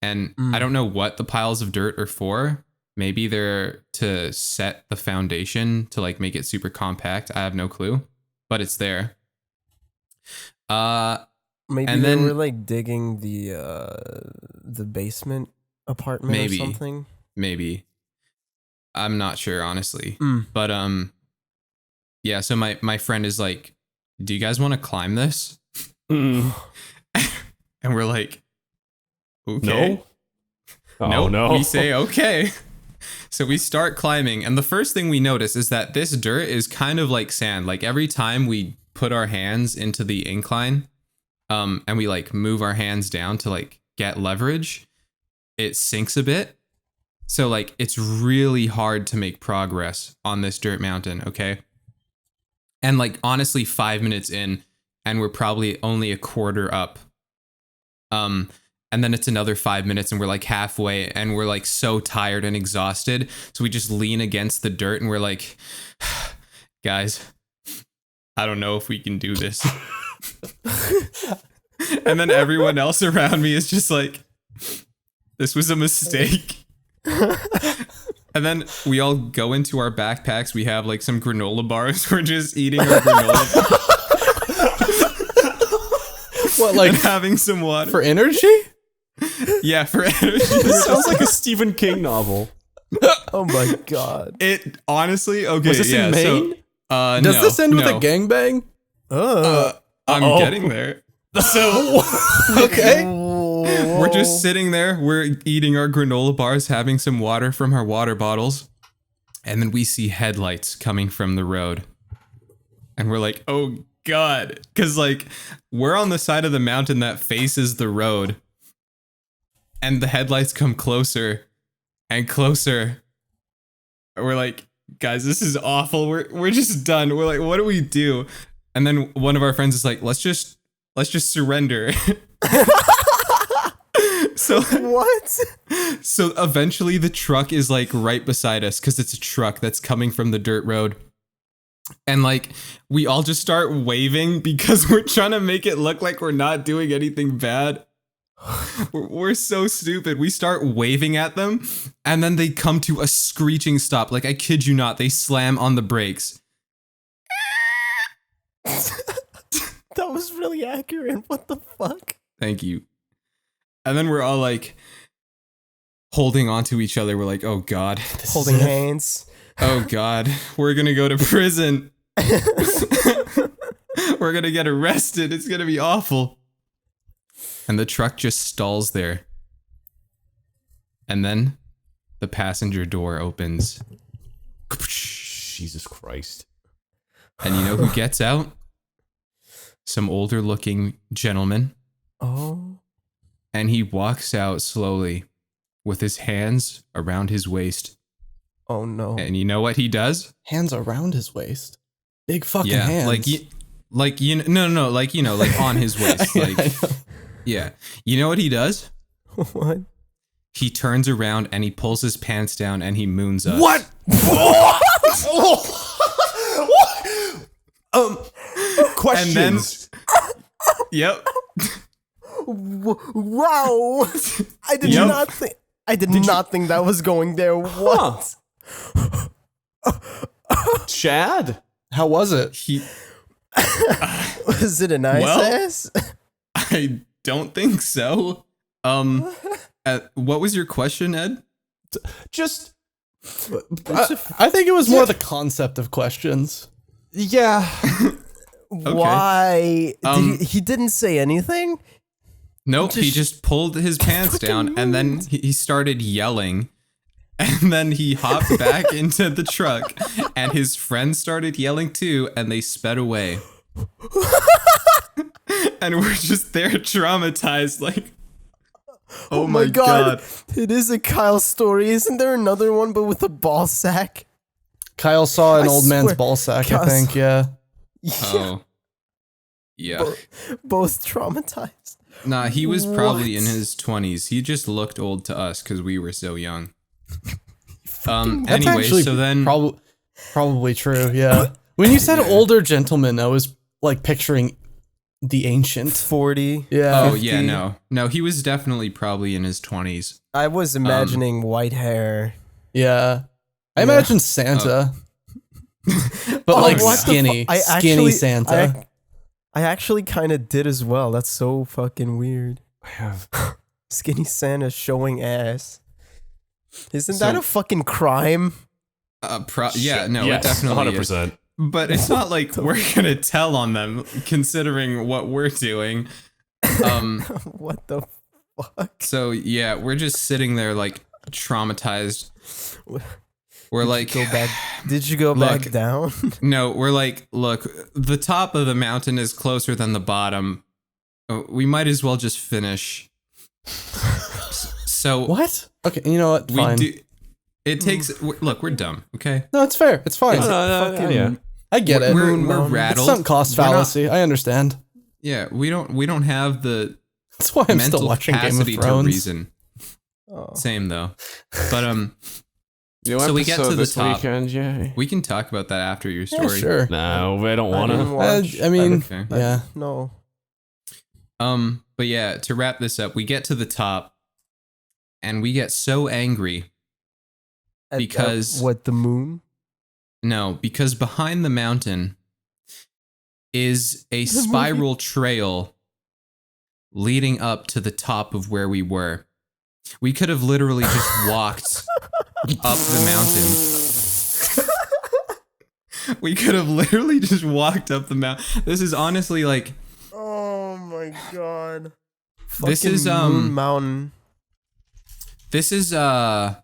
And I don't know what the piles of dirt are for. Maybe they're to set the foundation to like make it super compact. I have no clue, but it's there. Maybe and they then were like digging the basement apartment or something. Maybe. I'm not sure, honestly. But yeah, so my friend is like, do you guys want to climb this? And we're like, okay. No. We say okay. So we start climbing, and the first thing we notice is that this dirt is kind of like sand. Like every time we put our hands into the incline, and we like move our hands down to like get leverage, it sinks a bit. So like it's really hard to make progress on this dirt mountain, okay? And like honestly 5 minutes in and we're probably only a quarter up. And then it's another 5 minutes and we're like halfway and we're like so tired and exhausted. So we just lean against the dirt and we're like, guys, I don't know if we can do this. And then everyone else around me is just like, this was a mistake. And then we all go into our backpacks. We have like some granola bars. We're just eating our granola bars. What, like and having some water. for energy? Yeah, for energy. This sounds like a Stephen King novel. Oh my god. It honestly, okay. Was this yeah, in Maine? So, Does no, this end with no. a gangbang? I'm getting there. So, Okay. we're just sitting there. We're eating our granola bars, having some water from our water bottles. And then we see headlights coming from the road. And we're like, oh God. Because like we're on the side of the mountain that faces the road. And the headlights come closer and closer. And we're like, guys, this is awful. We're just done. We're like, what do we do? And then one of our friends is like, let's just surrender. So What? So eventually the truck is like right beside us because it's a truck that's coming from the dirt road. And like we all just start waving because we're trying to make it look like we're not doing anything bad. We're so stupid. We start waving at them and then they come to a screeching stop. Like I kid you not, they slam on the brakes. That was really accurate. What the fuck? Thank you. And then we're all like holding on to each other. We're like, oh God. Holding hands. Oh God. We're going to go to prison. We're going to get arrested. It's going to be awful. And the truck just stalls there. And then the passenger door opens. Jesus Christ. And you know who gets out? Some older looking gentleman. Oh. And he walks out slowly with his hands around his waist. Oh no. And you know what he does? Hands around his waist. Big fucking Yeah, hands. like on his waist. Like, I know. yeah. You know what he does? What? He turns around and he pulls his pants down and he moons us. What? Questions. Yep. Wow. I did Yep. not think. I did not think that was going there. What? Chad? How was it? He. Was it a nice Well- ass? I don't think so. What was your question, Ed? Just I think it was more the concept of questions. yeah. Why? He didn't say anything? Nope. He just pulled his pants down and then he started yelling. And then he hopped back into the truck and his friends started yelling too and they sped away. And we're just there traumatized like, oh my God. It is a Kyle story. Isn't there another one but with a ball sack? Kyle saw an I old man's swear- ball sack, I Kyle think, yeah. Oh. Yeah. Both traumatized. Nah, he was probably What? in his 20s. He just looked old to us because we were so young. That's Anyway, actually so then probably true. Yeah. When you said older gentleman, I was like picturing the ancient. 40. Yeah. oh 50. yeah, no, he was definitely probably in his 20s. I was imagining white hair. Yeah. I Yeah. imagine Santa, but Oh, like what the skinny, I skinny actually- Santa. I actually kind of did as well. That's so fucking weird. I have. Skinny Santa showing ass. Isn't So- that a fucking crime? Yeah, no, yes, it definitely is. 100%. But it's not like we're gonna tell on them, considering what we're doing. What the fuck? So yeah, we're just sitting there like traumatized. We're like, Go back. Did you go back Look. down? no, we're like, look, the top of the mountain is closer than the bottom. We might as well just finish. So What? Okay, you know what? we Fine. do. It takes. Look, we're dumb. Okay, No, it's fair. It's fine. Fucking- yeah. I get it. we're Mountain. It's rattled. sunk cost We're not- fallacy. I understand. Yeah, we don't have the That's why I'm mental still watching Game of capacity to Thrones. reason. Oh. Same though, but New So we get episode to the this top. weekend, yay. we can talk about that after your Yeah, story. sure. No, I don't I want didn't to. watch. I mean, Okay. yeah. No. But yeah, to wrap this up, we get to the top, and we get so angry. Because- what, the moon? No, because behind the mountain is a spiral trail leading up to the top of where we were. We could have literally just walked up the mountain. We could have literally just walked up the mountain. This is honestly like, Oh my god. This Fucking is, Moon Mountain. this is like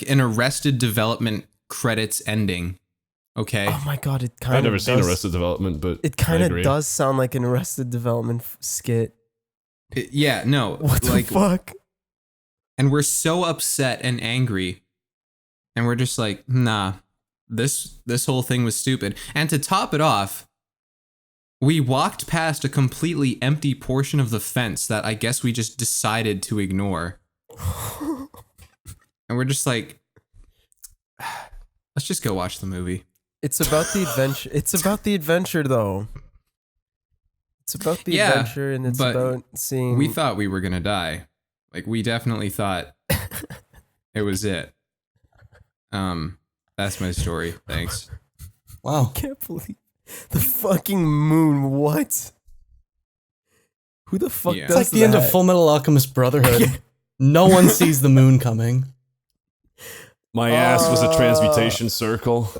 an Arrested Development credits ending. Okay. Oh my god, it kind I've of never seen Arrested Development, but It I kind agree. of does sound like an Arrested Development skit. Yeah, no. What the like, fuck? and we're so upset and angry, and we're just like, nah, this whole thing was stupid. And to top it off, we walked past a completely empty portion of the fence that I guess we just decided to ignore. And we're just like, let's just go watch the movie. It's about the adventure. It's about the adventure, though. It's about the Yeah, adventure, and it's but about seeing. We thought we were gonna die. Like, we definitely thought it was it. That's my story. Thanks. Wow. can't believe the fucking moon. What? Who the fuck Yeah. does It's like the end of that? Full Metal Alchemist Brotherhood. No one sees the moon coming. My ass was a transmutation circle.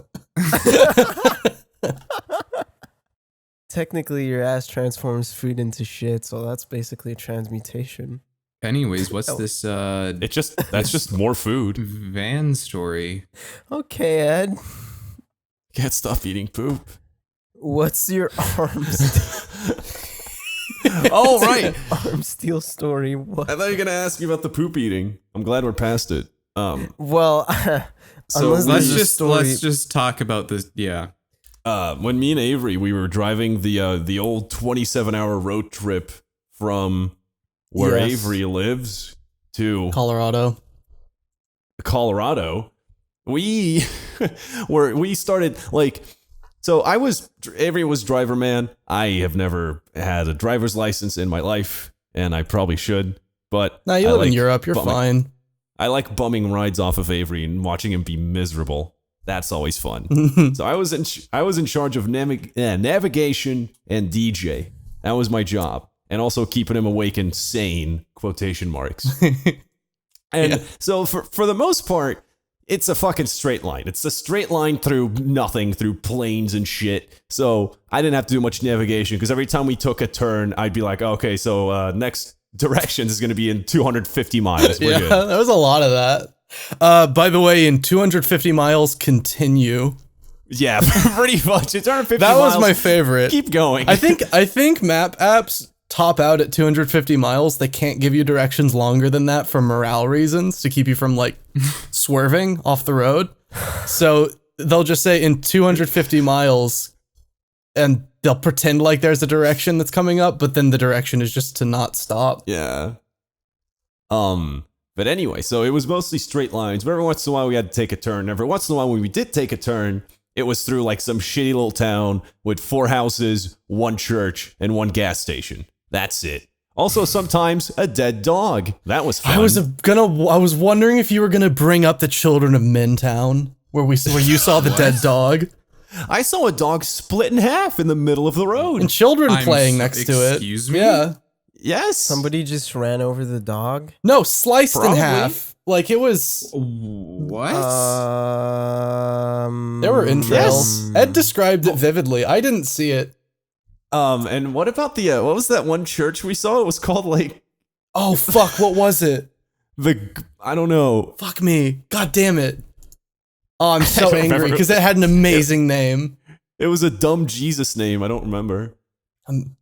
Technically, your ass transforms food into shit, so that's basically a transmutation. Anyways, what's Oh. this That's just more food. van story? Okay, Ed. Can't stop eating poop. What's your arms? Oh, right. arm steal story. What? I thought you were gonna ask me about the poop eating. I'm glad we're past it. Well, So unless Let's there's a just story. let's just talk about this. Yeah. When me and Avery we were driving the old 27-hour road trip from where Yes. Avery lives to Colorado. Colorado, we we started like, so Avery was driver man. I have never had a driver's license in my life, and I probably should, but No, you I live in like Europe. You're bumming- fine. I like bumming rides off of Avery and watching him be miserable. That's always fun. So I was in charge of navigation and DJ. That was my job, and also keeping him awake and sane. Quotation marks. And so for the most part, it's a fucking straight line. It's a straight line through nothing, through plains and shit. So I didn't have to do much navigation because every time we took a turn, I'd be like, okay, so next direction is going to be in 250 miles. We're Yeah, good. there was a lot of that. By the way, in 250 miles, continue. Yeah, pretty much. 250 That was miles. my favorite. Keep going. I think map apps top out at 250 miles. They can't give you directions longer than that for morale reasons to keep you from like swerving off the road. So they'll just say in 250 miles, and they'll pretend like there's a direction that's coming up, but then the direction is just to not stop. Yeah. But anyway, so it was mostly straight lines, but every once in a while we had to take a turn. Every once in a while when we did take a turn, it was through like some shitty little town with 4 houses, 1 church, and 1 gas station. That's it. Also, sometimes a dead dog. That was fun. I was wondering if you were gonna bring up the Children of Men town where you saw the dead dog I saw a dog split in half in the middle of the road. and children playing next to it. Excuse me? Yeah. Yes. Somebody just ran over the dog. No, sliced Probably. in half. Like it was. What? There were entrails. Yes. Ed described it vividly. I didn't see it. And what about the what was that one church we saw? It was called like Oh fuck! What was it? I don't know. Fuck me! God damn it! Oh, I'm so don't angry remember. because it had an amazing name. It was a dumb Jesus name. I don't remember.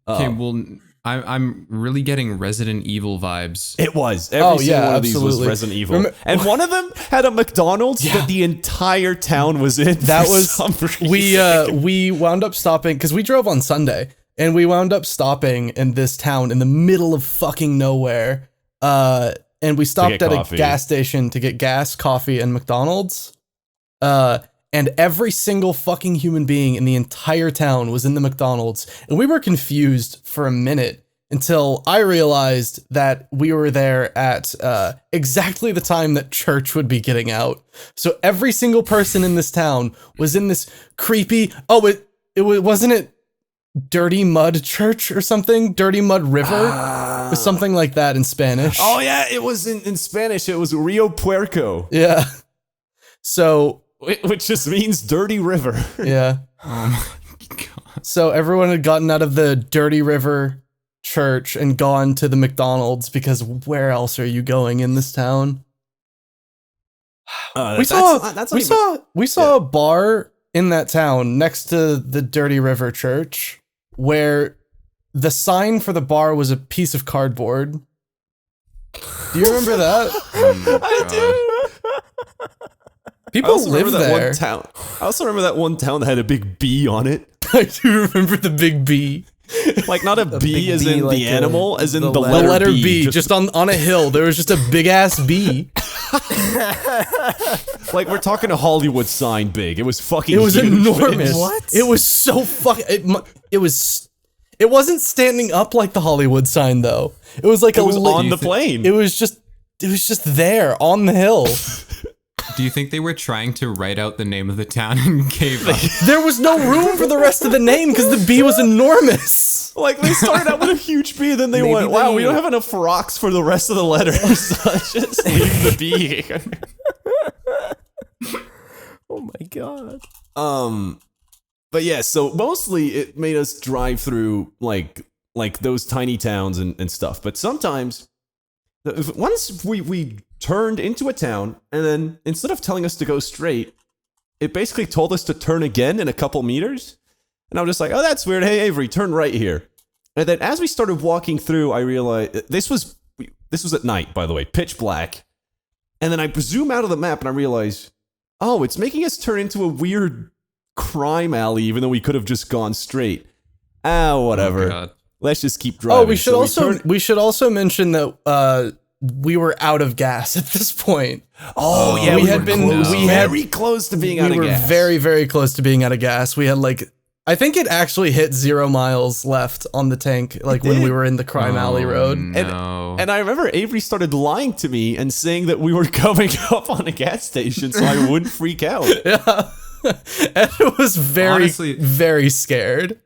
Okay, well, I'm really getting Resident Evil vibes. It was. Every single one of these was absolutely. Resident Evil. And one of them had a McDonald's that the entire town was in. That for was some reason. we wound up stopping because we drove on Sunday and we wound up stopping in this town in the middle of fucking nowhere. And we stopped at coffee. a gas station to get gas, coffee, and McDonald's. And every single fucking human being in the entire town was in the McDonald's. And we were confused for a minute until I realized that we were there at exactly the time that church would be getting out. So every single person in this town was in this creepy, wasn't it Dirty Mud Church or something? Dirty Mud River? It was something like that in Spanish. Oh yeah, it was in Spanish. It was Rio Puerco, Yeah. So which just means dirty river. yeah. Oh my god. So everyone had gotten out of the Dirty River Church and gone to the McDonald's because where else are you going in this town? We saw a bar in that town next to the Dirty River Church where the sign for the bar was a piece of cardboard. Do you remember that? I do. People live that there. one town. I also remember that one town that had a big bee on it. I do remember the big B. Like not a bee big as bee, in like the animal, as in the The letter, letter B. B, just on a hill. There was just a big ass bee. like we're talking a Hollywood sign big. It was fucking It was huge, enormous. bitch. What? It was so fucking. It wasn't standing up like the Hollywood sign though. It was like It was li- on the plane. It was just there on the hill. Do you think they were trying to write out the name of the town and gave up? There was no room for the rest of the name because the bee was enormous. Like they started out with a huge B, then they Maybe went, "Wow, they- we don't have enough rocks for the rest of the letters. So let's just leave the B here." Oh my god. But yeah, so mostly it made us drive through like those tiny towns and stuff. But sometimes, once we turned into a town, and then instead of telling us to go straight, it basically told us to turn again in a couple meters. And I was just like, "Oh, that's weird. Hey, Avery, turn right here." And then as we started walking through, I realized this was at night, by the way, pitch black. And then I zoom out of the map and I realize, oh, it's making us turn into a weird crime alley, even though we could have just gone straight. Whatever. Oh, God. Let's just keep driving. Oh, we should So we should also mention that we were out of gas at this point. Oh yeah, we had been very close to being out we of were gas. very, very close to being out of gas. We had I think it actually hit 0 miles left on the tank, when did. we were in the Crime Alley Road. No. And I remember Avery started lying to me and saying that we were coming up on a gas station so I wouldn't freak out. Yeah. And it was very, Honestly- very scared.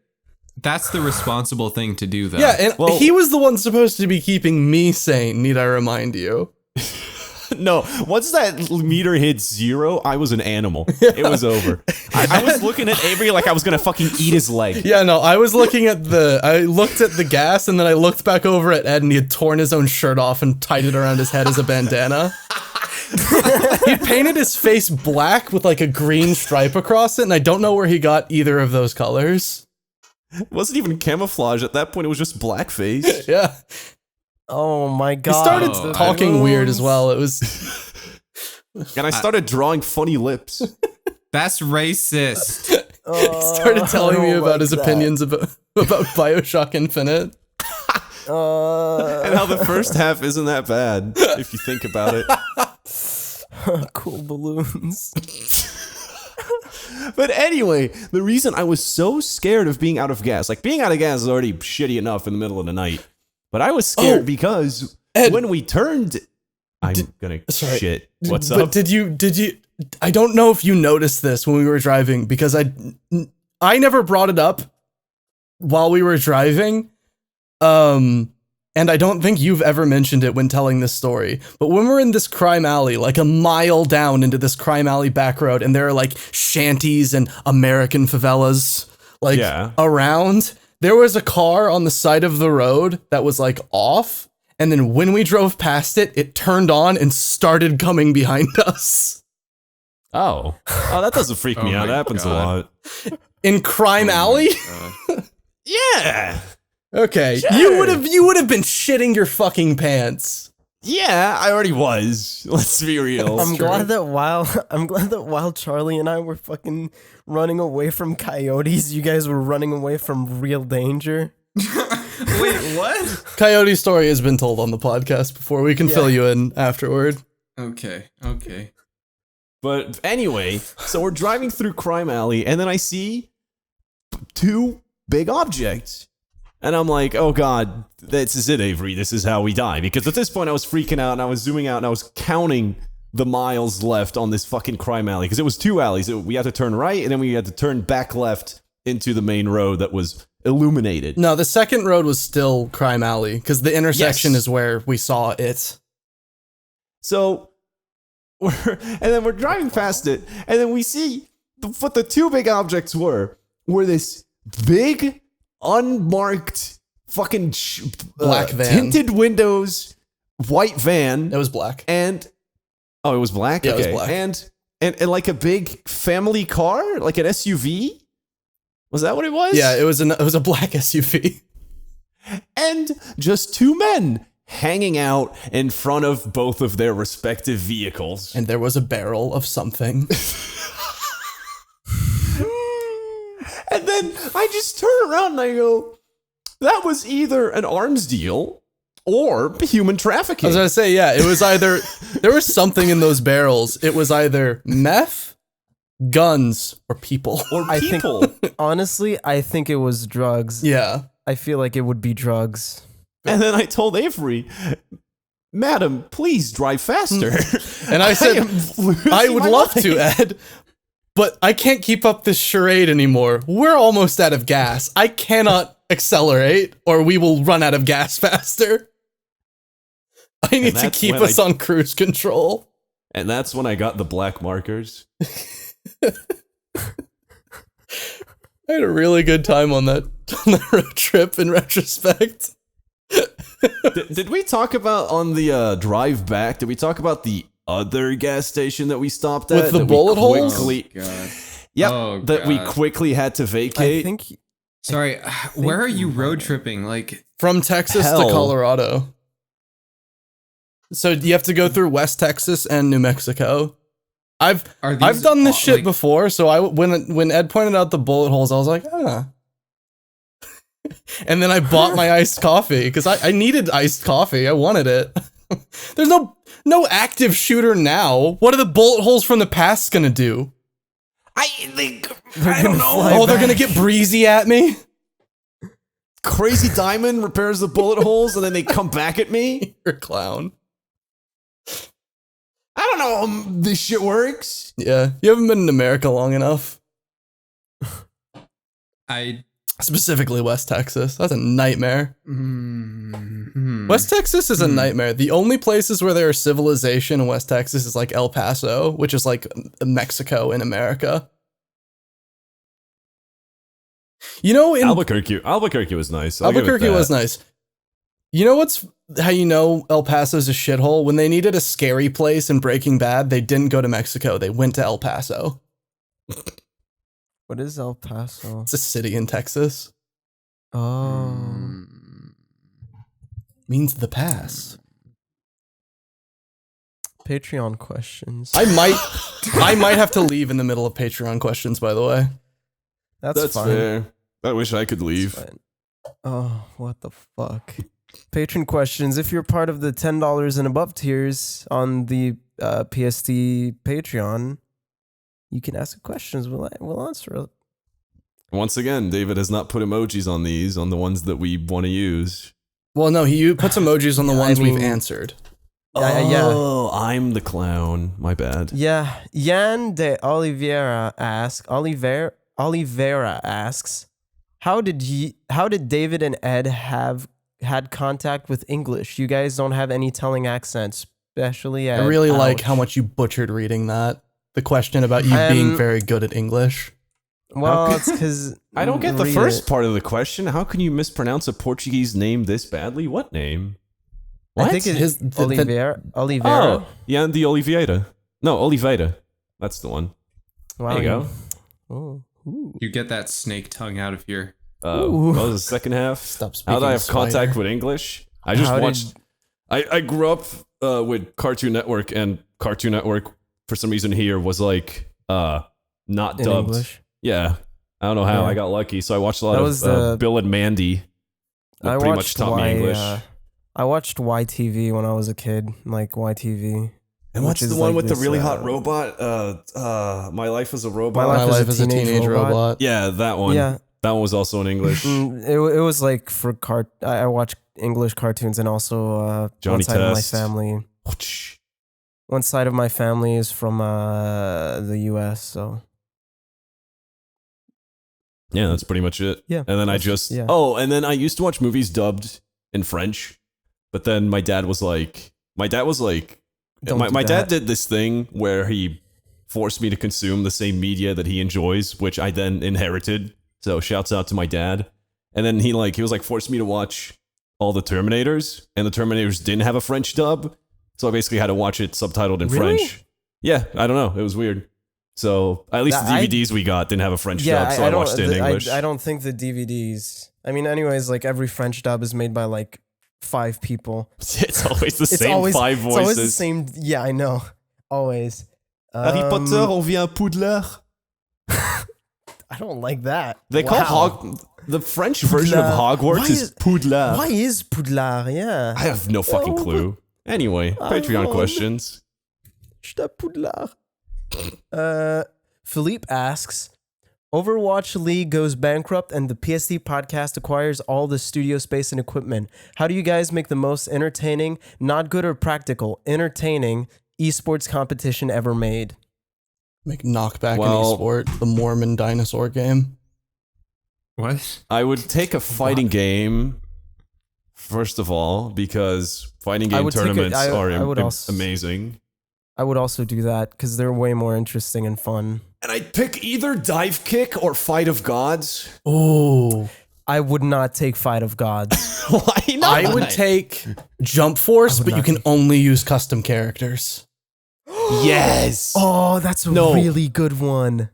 That's the responsible thing to do, though. Yeah, and Well- he was the one supposed to be keeping me sane, need I remind you? No, once that meter hit 0, I was an animal. It was over. I was looking at Avery like I was gonna fucking eat his leg. Yeah, no, I looked at the gas and then I looked back over at Ed and he had torn his own shirt off and tied it around his head as a bandana. He painted his face black with a green stripe across it, and I don't know where he got either of those colors. It wasn't even camouflage at that point. It was just blackface. Yeah. Oh my He god. started Oh, talking weird as well. It was And I started drawing funny lips. That's racist. started telling me I don't about like his that. opinions about BioShock Infinite. And how the first half isn't that bad if you think about it. Cool balloons. But anyway, the reason I was so scared of being out of gas, like being out of gas is already shitty enough in the middle of the night, but I was scared because Ed, when we turned, shit. What's but up? Did you? I don't know if you noticed this when we were driving because I never brought it up while we were driving. And I don't think you've ever mentioned it when telling this story. But when we're in this crime alley, like a mile down into this crime alley back road, and there are like shanties and American favelas like around, there was a car on the side of the road that was like off. And then when we drove past it, it turned on and started coming behind us. Oh, that doesn't freak me Oh out. That my happens a God. lot. In crime alley? Yeah. Okay. Sure. You would have been shitting your fucking pants. Yeah, I already was. Let's be real. I'm glad that while Charlie and I were fucking running away from coyotes, you guys were running away from real danger. Wait, what? Coyote story has been told on the podcast before. We can fill you in afterward. Okay. But anyway, so we're driving through Crime Alley, and then I see two big objects. And I'm like, oh God, this is it, Avery. This is how we die. Because at this point, I was freaking out, and I was zooming out, and I was counting the miles left on this fucking crime alley. Because it was two alleys. We had to turn right, and then we had to turn back left into the main road that was illuminated. No, the second road was still crime alley, because the intersection is where we saw it. So, and then we're driving past it, and then we see what the two big objects were this big, unmarked, fucking Black van. tinted windows, white van. It was black. And, oh, it was black? Yeah, okay. it was black. And like a big family car, like an SUV? Was that what it was? Yeah, it was a black SUV. And just two men hanging out in front of both of their respective vehicles. And there was a barrel of something. And then I just turn around and I go, that was either an arms deal or human I trafficking. was gonna say, yeah, it was either there was something in those barrels. It was either meth, guns, or people. Or I think- people. Honestly, I think it was drugs. Yeah. I feel like it would be drugs. And then I told Avery, Madam, please drive faster. And I said, I would my love mind. to, Ed, but I can't keep up this charade anymore. We're almost out of gas. I cannot accelerate, or we will run out of gas faster. I need to that's keep when us on cruise control. And that's when I got the black markers. I had a really good time on that road trip in retrospect. Did we talk about on the drive back, did we talk about the other gas station that we stopped at? With the that we bullet holes? quickly- God. Yep, Oh, that we God. quickly had to I vacate. think Sorry, where are you road tripping? Like, From Texas Hell. to Colorado. So you have to go through West Texas and New Mexico. I've done this shit before, so when Ed pointed out the bullet holes, I was like, And then I bought my iced coffee because I needed iced coffee. I wanted it. There's no active shooter now. What are the bullet holes from the past gonna do? I don't know. They're gonna get breezy at me. Crazy Diamond repairs the bullet holes and then they come back at me. You're a clown. I don't know how this shit works. Yeah, you haven't been in America long enough. I Specifically West Texas. That's a nightmare. mm, West Texas is a nightmare. The only places where there is civilization in West Texas is like El Paso, which is like Mexico in America. You know, in Albuquerque was nice. I'll give it Albuquerque was that. nice. You know how you know El Paso's a shithole? When they needed a scary place in Breaking Bad, they didn't go to Mexico. They went to El Paso. what is El Paso? It's a city in Texas. Oh, Means the pass. Patreon questions. I might have to leave in the middle of Patreon questions, by the way. That's fine. fair. I wish I could leave. Fine. Oh, what the fuck. Patron questions. If you're part of the $10 and above tiers on the PST Patreon, you can ask questions. We'll answer it. Once again, David has not put emojis on the ones that we want to use. Well, no, he puts emojis on the ones we've answered. Oh, I'm the clown. My bad. Yeah. Jan de Oliveira asks, how did David and Ed have had contact with English? You guys don't have any telling accents, especially Ed. I really like Ouch. how much you butchered reading that. The question about you being very good at English. Well, it's because I don't get the first part of the question. How can you mispronounce a Portuguese name this badly? What name? I think it's Oliveira. Oh, Jan de Oliveira. No, Oliveira. That's the one. Wow, There you go. Oh, ooh. You get that snake tongue out of here. What was the second half? Stop How did I have speaking contact Slider. with English? I just How watched. I grew up with Cartoon Network, and Cartoon Network for some reason here was like not In dubbed. English. Yeah, I don't know how Yeah. I got lucky. So I watched a lot That of was the- Bill and Mandy. That I pretty much watched taught me English. I watched YTV when I was a kid, like YTV. And what's which the is one like with the this, really hot robot? My Life as a Robot. My My life is a teenage robot. Yeah, that one. Yeah, That one was also in English. it was like for I watched English cartoons, and also Johnny one side Test. of my family. One side of my family is from the U.S. So Yeah, that's pretty much it. yeah, And then yeah. and then I used to watch movies dubbed in French, but then my dad was like, Don't my do dad that. did this thing where he forced me to consume the same media that he enjoys, which I then inherited. So shouts out to my dad. And then he was like forced me to watch all the Terminators, and the Terminators didn't have a French dub, so I basically had to watch it subtitled in Really? French. Yeah, I don't know, it was weird. So at least the DVDs we got didn't have a French dub, so I watched it in English. I don't think the DVDs. I mean, anyways, like every French dub is made by like 5 people. It's always the It's same always 5 voices. It's always the same. Yeah, I know. Always. Harry Potter, on vient à Poudlard. I don't like that. They Wow. call the French version of Poudlard. Hogwarts Why is is- Poudlard. Why is Poudlard? Yeah. I have no fucking Oh, clue. Anyway, I Patreon don't- questions. Shut Poudlard. Philippe asks, Overwatch League goes bankrupt and the PSD podcast acquires all the studio space and equipment. How do you guys make the most entertaining, not good or practical, entertaining esports competition ever made? Make knockback Well- an esport, the Mormon dinosaur game. What? I would take a fighting game, first of all, because fighting I game would take a- tournaments I- are I would also- amazing. I would also do that because they're way more interesting and fun. And I'd pick either Dive Kick or Fight of Gods. Oh, I would not take Fight of Gods. Why not? I would take Jump Force, I would but you not can take- only use custom characters. Yes. Oh, that's a No. really good one.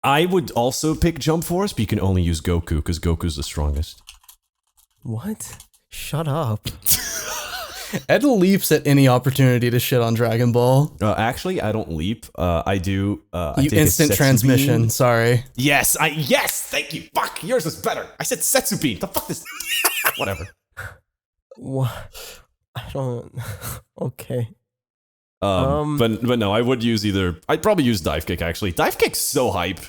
I would also pick Jump Force, but you can only use Goku because Goku's the strongest. What? Shut up. Ed leaps at any opportunity to shit on Dragon Ball. Actually, I don't leap. I do. I You take a instant Setsu transmission. beam. Sorry. Yes, thank you. Fuck, yours is better. I said Setsu beam. The fuck this? Whatever. What? I don't. Okay. But no, I would use either. I'd probably use Dive Kick. Actually, Dive Kick's so hype.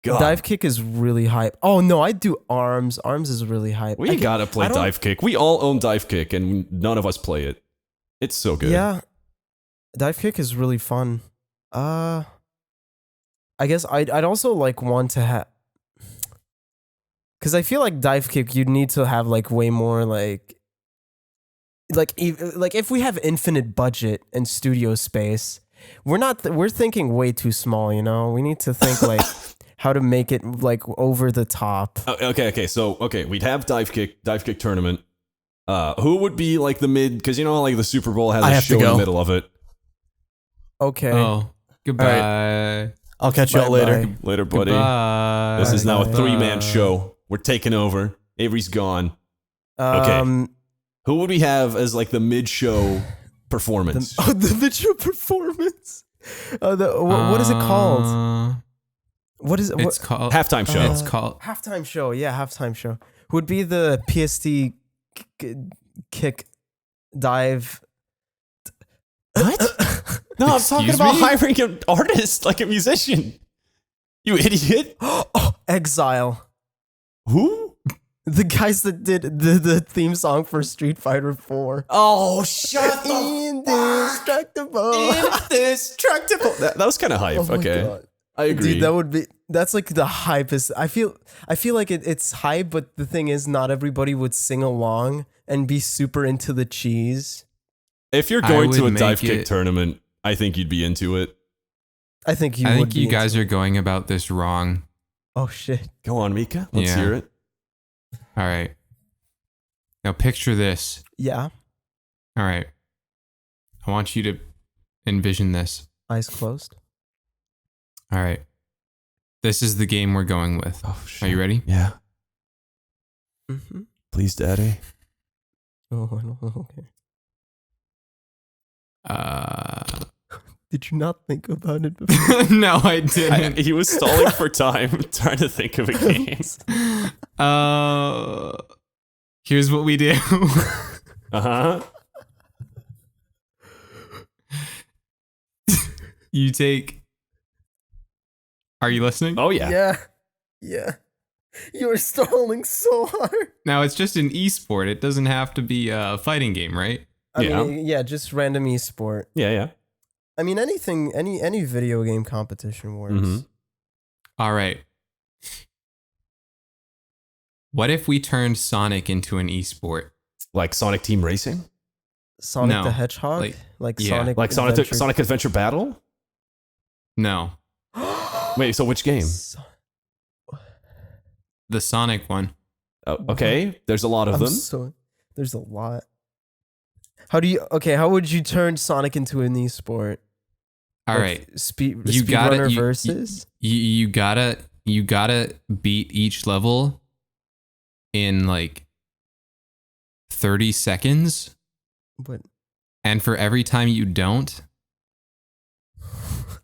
God, Dive Kick is really hype. Oh no, I do Arms. Arms is really hype. we gotta play I don't- Dive Kick. We all own Dive Kick, and none of us play it. It's so good. Yeah. Dive Kick is really fun. I guess I'd also like want to have, because I feel like Dive Kick you'd need to have like way more like if we have infinite budget and studio space, we're thinking way too small, you know? We need to think like how to make it like over the top. Okay. So we'd have Dive Kick tournament. Who would be like the mid? Because you know, how, like the Super Bowl has I a have to show in the go. middle of it. Okay. Oh, goodbye. I'll catch y'all later. Bye-bye. Later, buddy. Goodbye. This is now a Bye. 3-man show. We're taking over. Avery's gone. Um, Who would we have as like the mid-show performance? the video performance. What is it called? What is it? It's called Halftime show. It's called Halftime show. Yeah, halftime show. Would be the PST kick dive. What? No, I'm talking Excuse about me? hiring an artist, like a musician. You idiot. Oh, Exile. Who? The guys that did the theme song for Street Fighter 4. Oh, shut Indestructible. Indestructible. That was kind of hype. Oh my Okay. God. I agree. Dude, that's like the hypest. I feel like it's hype, but the thing is, not everybody would sing along and be super into the cheese. If you're I going to would a dive make kick it- tournament, I think you'd be into it. I think I would think you be guys into are going about this wrong. Oh shit. Go on, Mika. Let's Yeah. hear it. All right. Now picture this. Yeah. All right. I want you to envision this. Eyes closed. All right. This is the game we're going with. Oh, shit. Are you ready? Yeah. Mm-hmm. Please, Daddy. Oh, I don't know. Okay. Did you not think about it before? No, I didn't. He was stalling for time, trying to think of a game. Here's what we do. Uh-huh. You take. Are you listening? Oh, yeah. Yeah. You're stalling so hard. Now it's just an esport. It doesn't have to be a fighting game, right? I Yeah. mean, yeah, just random esport. Yeah, yeah. I mean, anything, any video game competition works. Mhm. All right. What if we turned Sonic into an esport? Like Sonic Team Racing? Sonic No, the Hedgehog, like- yeah. Sonic, Like Adventure- Sonic Adventure Battle? No, Wait, so which game? the Sonic one. Oh, okay, there's a lot of them. There's a lot. How would you turn Sonic into an esport? All Like right. speed You gotta- speedrunner you- versus. You gotta beat each level in like 30 seconds. But And for every time you don't,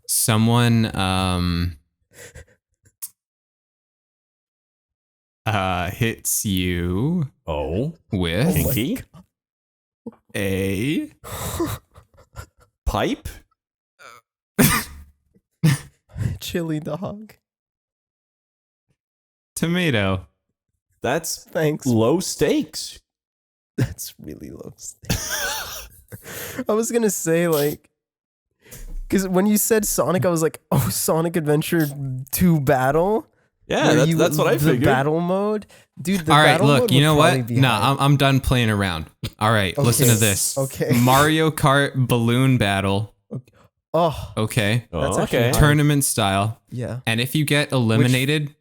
someone hits you Oh, with kinky? a Pipe? chili dog. tomato. That's Thanks. low stakes. That's really low stakes. I was gonna say like, because when you said Sonic, I was like, oh, Sonic Adventure 2 Battle. Yeah, where that's what I the figured. battle mode, dude. The All right, battle look, mode you would know probably what? be No, hype. I'm done playing around. All right, listen to Okay, this. okay. Mario Kart balloon battle. Oh, Okay. Oh, That's actually okay. hard. Tournament style. yeah. And if you get eliminated,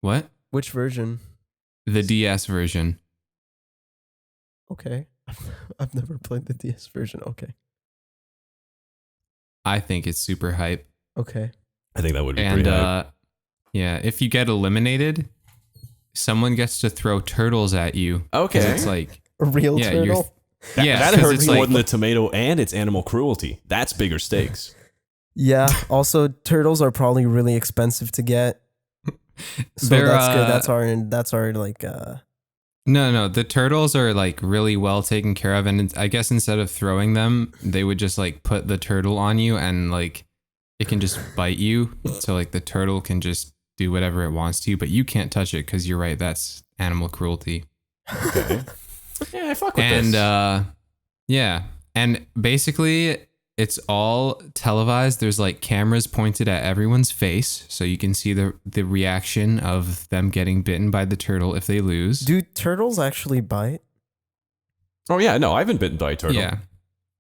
what? Which version? The DS version. Okay. I've never played the DS version. Okay. I think it's super hype. Okay. I think that would be And pretty hype. yeah, if you get eliminated, someone gets to throw turtles at you. 'Cause Okay. It's like A real Yeah, you're- turtle. yeah, that 'cause hurts it's more like than the tomato and its animal cruelty. That's bigger stakes. Yeah. Also, turtles are probably really expensive to get. So They're, that's good. That's our like. No, the turtles are like really well taken care of, and I guess instead of throwing them, they would just like put the turtle on you, and like it can just bite you. So like the turtle can just do whatever it wants to, but you can't touch it because you're right. That's animal cruelty. Okay. Yeah, I fuck with And this. yeah, and basically it's all televised. There's like cameras pointed at everyone's face, so you can see the reaction of them getting bitten by the turtle if they lose. Do turtles actually bite? Oh yeah, no, I've been bitten by a turtle. Yeah.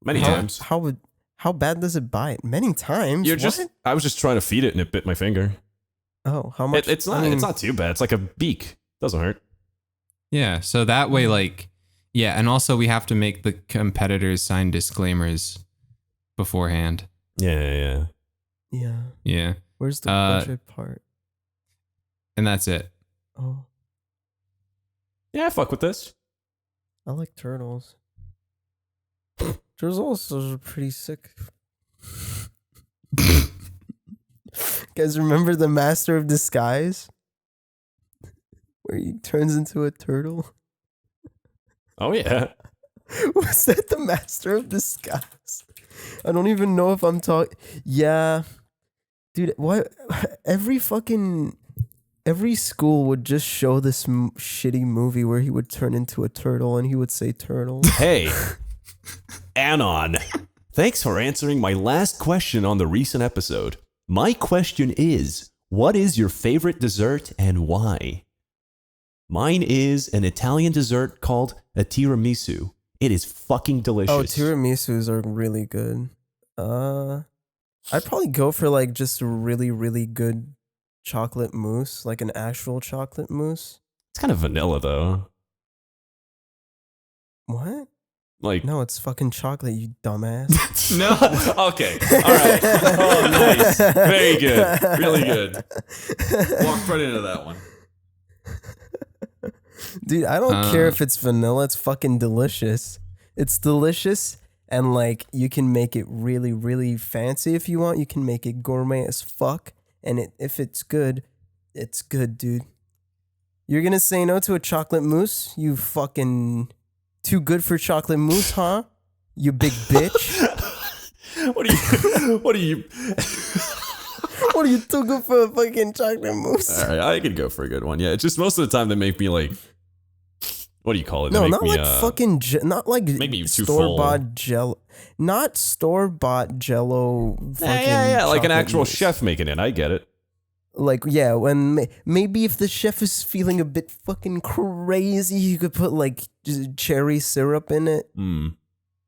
Many How- times. How bad does it bite? Many times. You're What? just I was just trying to feed it and it bit my finger. Oh, how much? It's not I mean, it's not too bad. It's like a beak. Doesn't hurt. Yeah, so that way, like, yeah, and also we have to make the competitors sign disclaimers beforehand. Yeah. Yeah. Yeah, Where's the budget part? and that's it. Oh, Yeah, I fuck with this. I like turtles. Turtles are pretty sick. guys remember the Master of Disguise? Where he turns into a turtle? Oh, yeah. Was that the Master of Disguise? I don't even know if I'm talking. Yeah. Dude, why? Every school would just show this shitty movie where he would turn into a turtle and he would say turtle. Hey, Anon. Thanks for answering my last question on the recent episode. My question is, what is your favorite dessert and why? Mine is an Italian dessert called a tiramisu. It is fucking delicious. Oh, tiramisus are really good. I'd probably go for like just a really, really good chocolate mousse, like an actual chocolate mousse. It's kind of vanilla though. What? Like No, it's fucking chocolate, you dumbass. no. Okay. All right. Oh, nice. Very good. Really good. Walked right into that one. Dude, I don't care if it's vanilla. It's fucking delicious. It's delicious, and like you can make it really, really fancy if you want. You can make it gourmet as fuck, and if it's good, dude. You're gonna say no to a chocolate mousse? You fucking too good for chocolate mousse, huh? You big bitch. What are you? What are you too good for a fucking chocolate mousse? All right, I could go for a good one. Yeah, it's just most of the time they make me like, what do you call it? No, They make not me, like fucking, not like make me too store-bought Jello. Not store-bought Jello. Yeah, like an chocolate actual mousse. chef making it. I get it. Like, yeah, when maybe if the chef is feeling a bit fucking crazy, you could put like just cherry syrup in it Mm.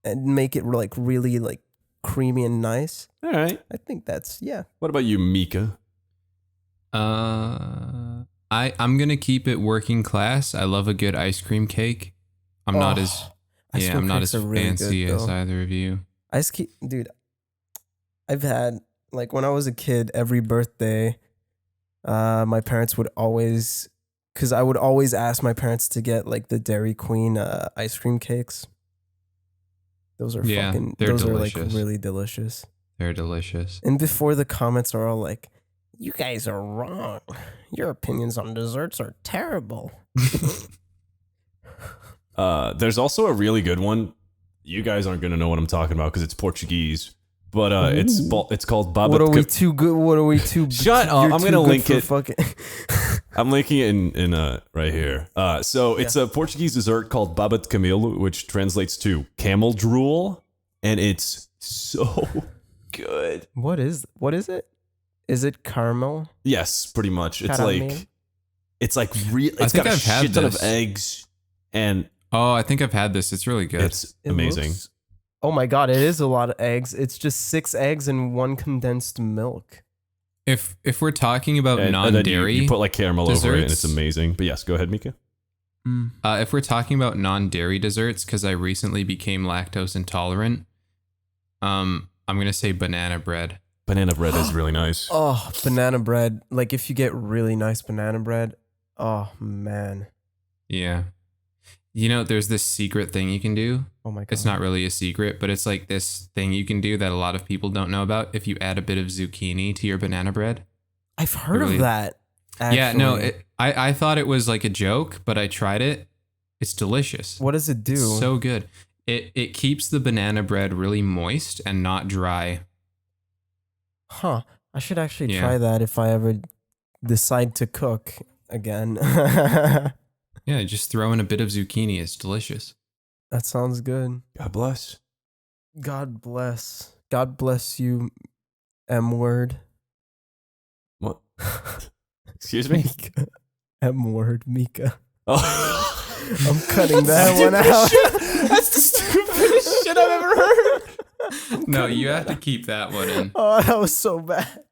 and make it like really like creamy and nice. All right. I think that's, yeah. What about you, Mika? I'm gonna keep it working class. I love a good ice cream cake. I'm not as ice cream I'm not cakes as are really fancy good, as though. either of you. Dude, I've had, like, when I was a kid, every birthday, my parents would always, because I would always ask my parents to get, like, the Dairy Queen ice cream cakes. Those are Yeah, fucking, they're those are, delicious. like, really delicious. They're delicious. And before the comments are all like, you guys are wrong. Your opinions on desserts are terrible. There's also a really good one. You guys aren't gonna know what I'm talking about because it's Portuguese, but it's called baba. What are we too good? What are we too? Shut up! you're I'm too gonna good link for it. Fucking I'm linking it in right here. So it's a Portuguese dessert called baba de camelo, which translates to camel drool, and it's so good. What is it? Is it caramel? Yes, pretty much. It's Caramel? like it's real. I It's think got a I've had shit ton of this. eggs, and Oh, I think I've had this. It's really good. it's It amazing. looks- oh my god, it is a lot of eggs. It's just 6 eggs and 1 condensed milk. If we're talking about And then non-dairy, you put like caramel over it, and it's desserts. amazing. But yes, go ahead, Mika. if we're talking about non-dairy desserts, because I recently became lactose intolerant, I'm gonna say banana bread. Banana bread is really nice. Oh, banana bread. Like if you get really nice banana bread, oh man. Yeah. You know, there's this secret thing you can do. Oh my god. It's not really a secret, but it's like this thing you can do that a lot of people don't know about. If you add a bit of zucchini to your banana bread. I've heard Really? of that. Actually. Yeah, no, I thought it was like a joke, but I tried it. It's delicious. What does it do? It's so good. It keeps the banana bread really moist and not dry. Huh. I should actually Yeah. try that if I ever decide to cook again. Yeah, just throw in a bit of zucchini. It's delicious. That sounds good. God bless. God bless. God bless you, M word. What? Excuse me. Mika. M word, Mika. Oh. I'm cutting that one out. That's the stupidest shit I've ever heard. No, you have to keep that one in. Oh, that was so bad.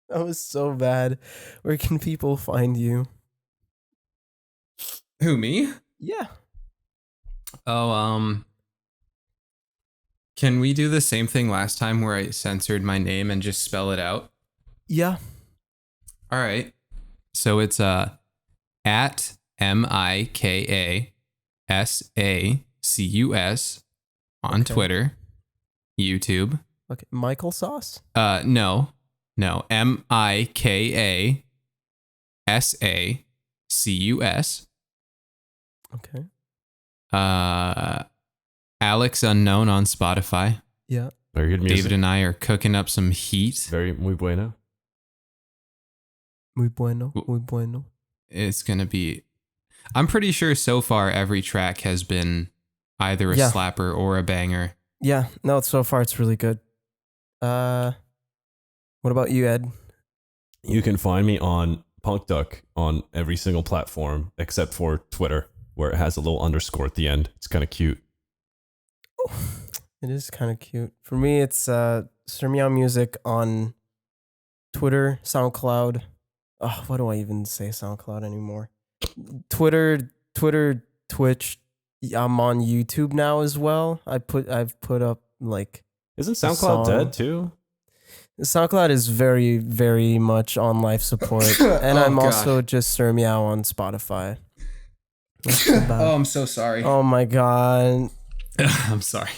That was so bad. Where can people find you? Who, me? Yeah. Oh, can we do the same thing last time where I censored my name and just spell it out? Yeah. All right. So it's at MIKASACUS on Okay. Twitter, YouTube. Okay. Michael Sauce? No. No, Mikasacus. Okay. Alex Unknown on Spotify. Yeah. Very good music. David and I are cooking up some heat. Very muy bueno. Muy bueno. Muy bueno. It's going to be... I'm pretty sure so far every track has been either a slapper or a banger. Yeah. No, so far it's really good. What about you, Ed? You can find me on Punk Duck on every single platform except for Twitter, where it has a little underscore at the end. It's kind of cute. Oh, it is kind of cute. For me, it's Sir Meow Music on Twitter, SoundCloud. Oh, why do I even say SoundCloud anymore? Twitter, Twitch. I'm on YouTube now as well. I've put up like. Isn't SoundCloud dead too? SoundCloud is very, very much on life support, and I'm also just Sir Meow on Spotify. Oh, I'm so sorry. Oh my god. I'm sorry.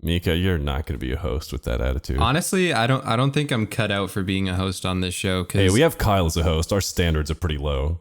Mika, you're not going to be a host with that attitude. Honestly, I don't think I'm cut out for being a host on this show. Hey, we have Kyle as a host. Our standards are pretty low.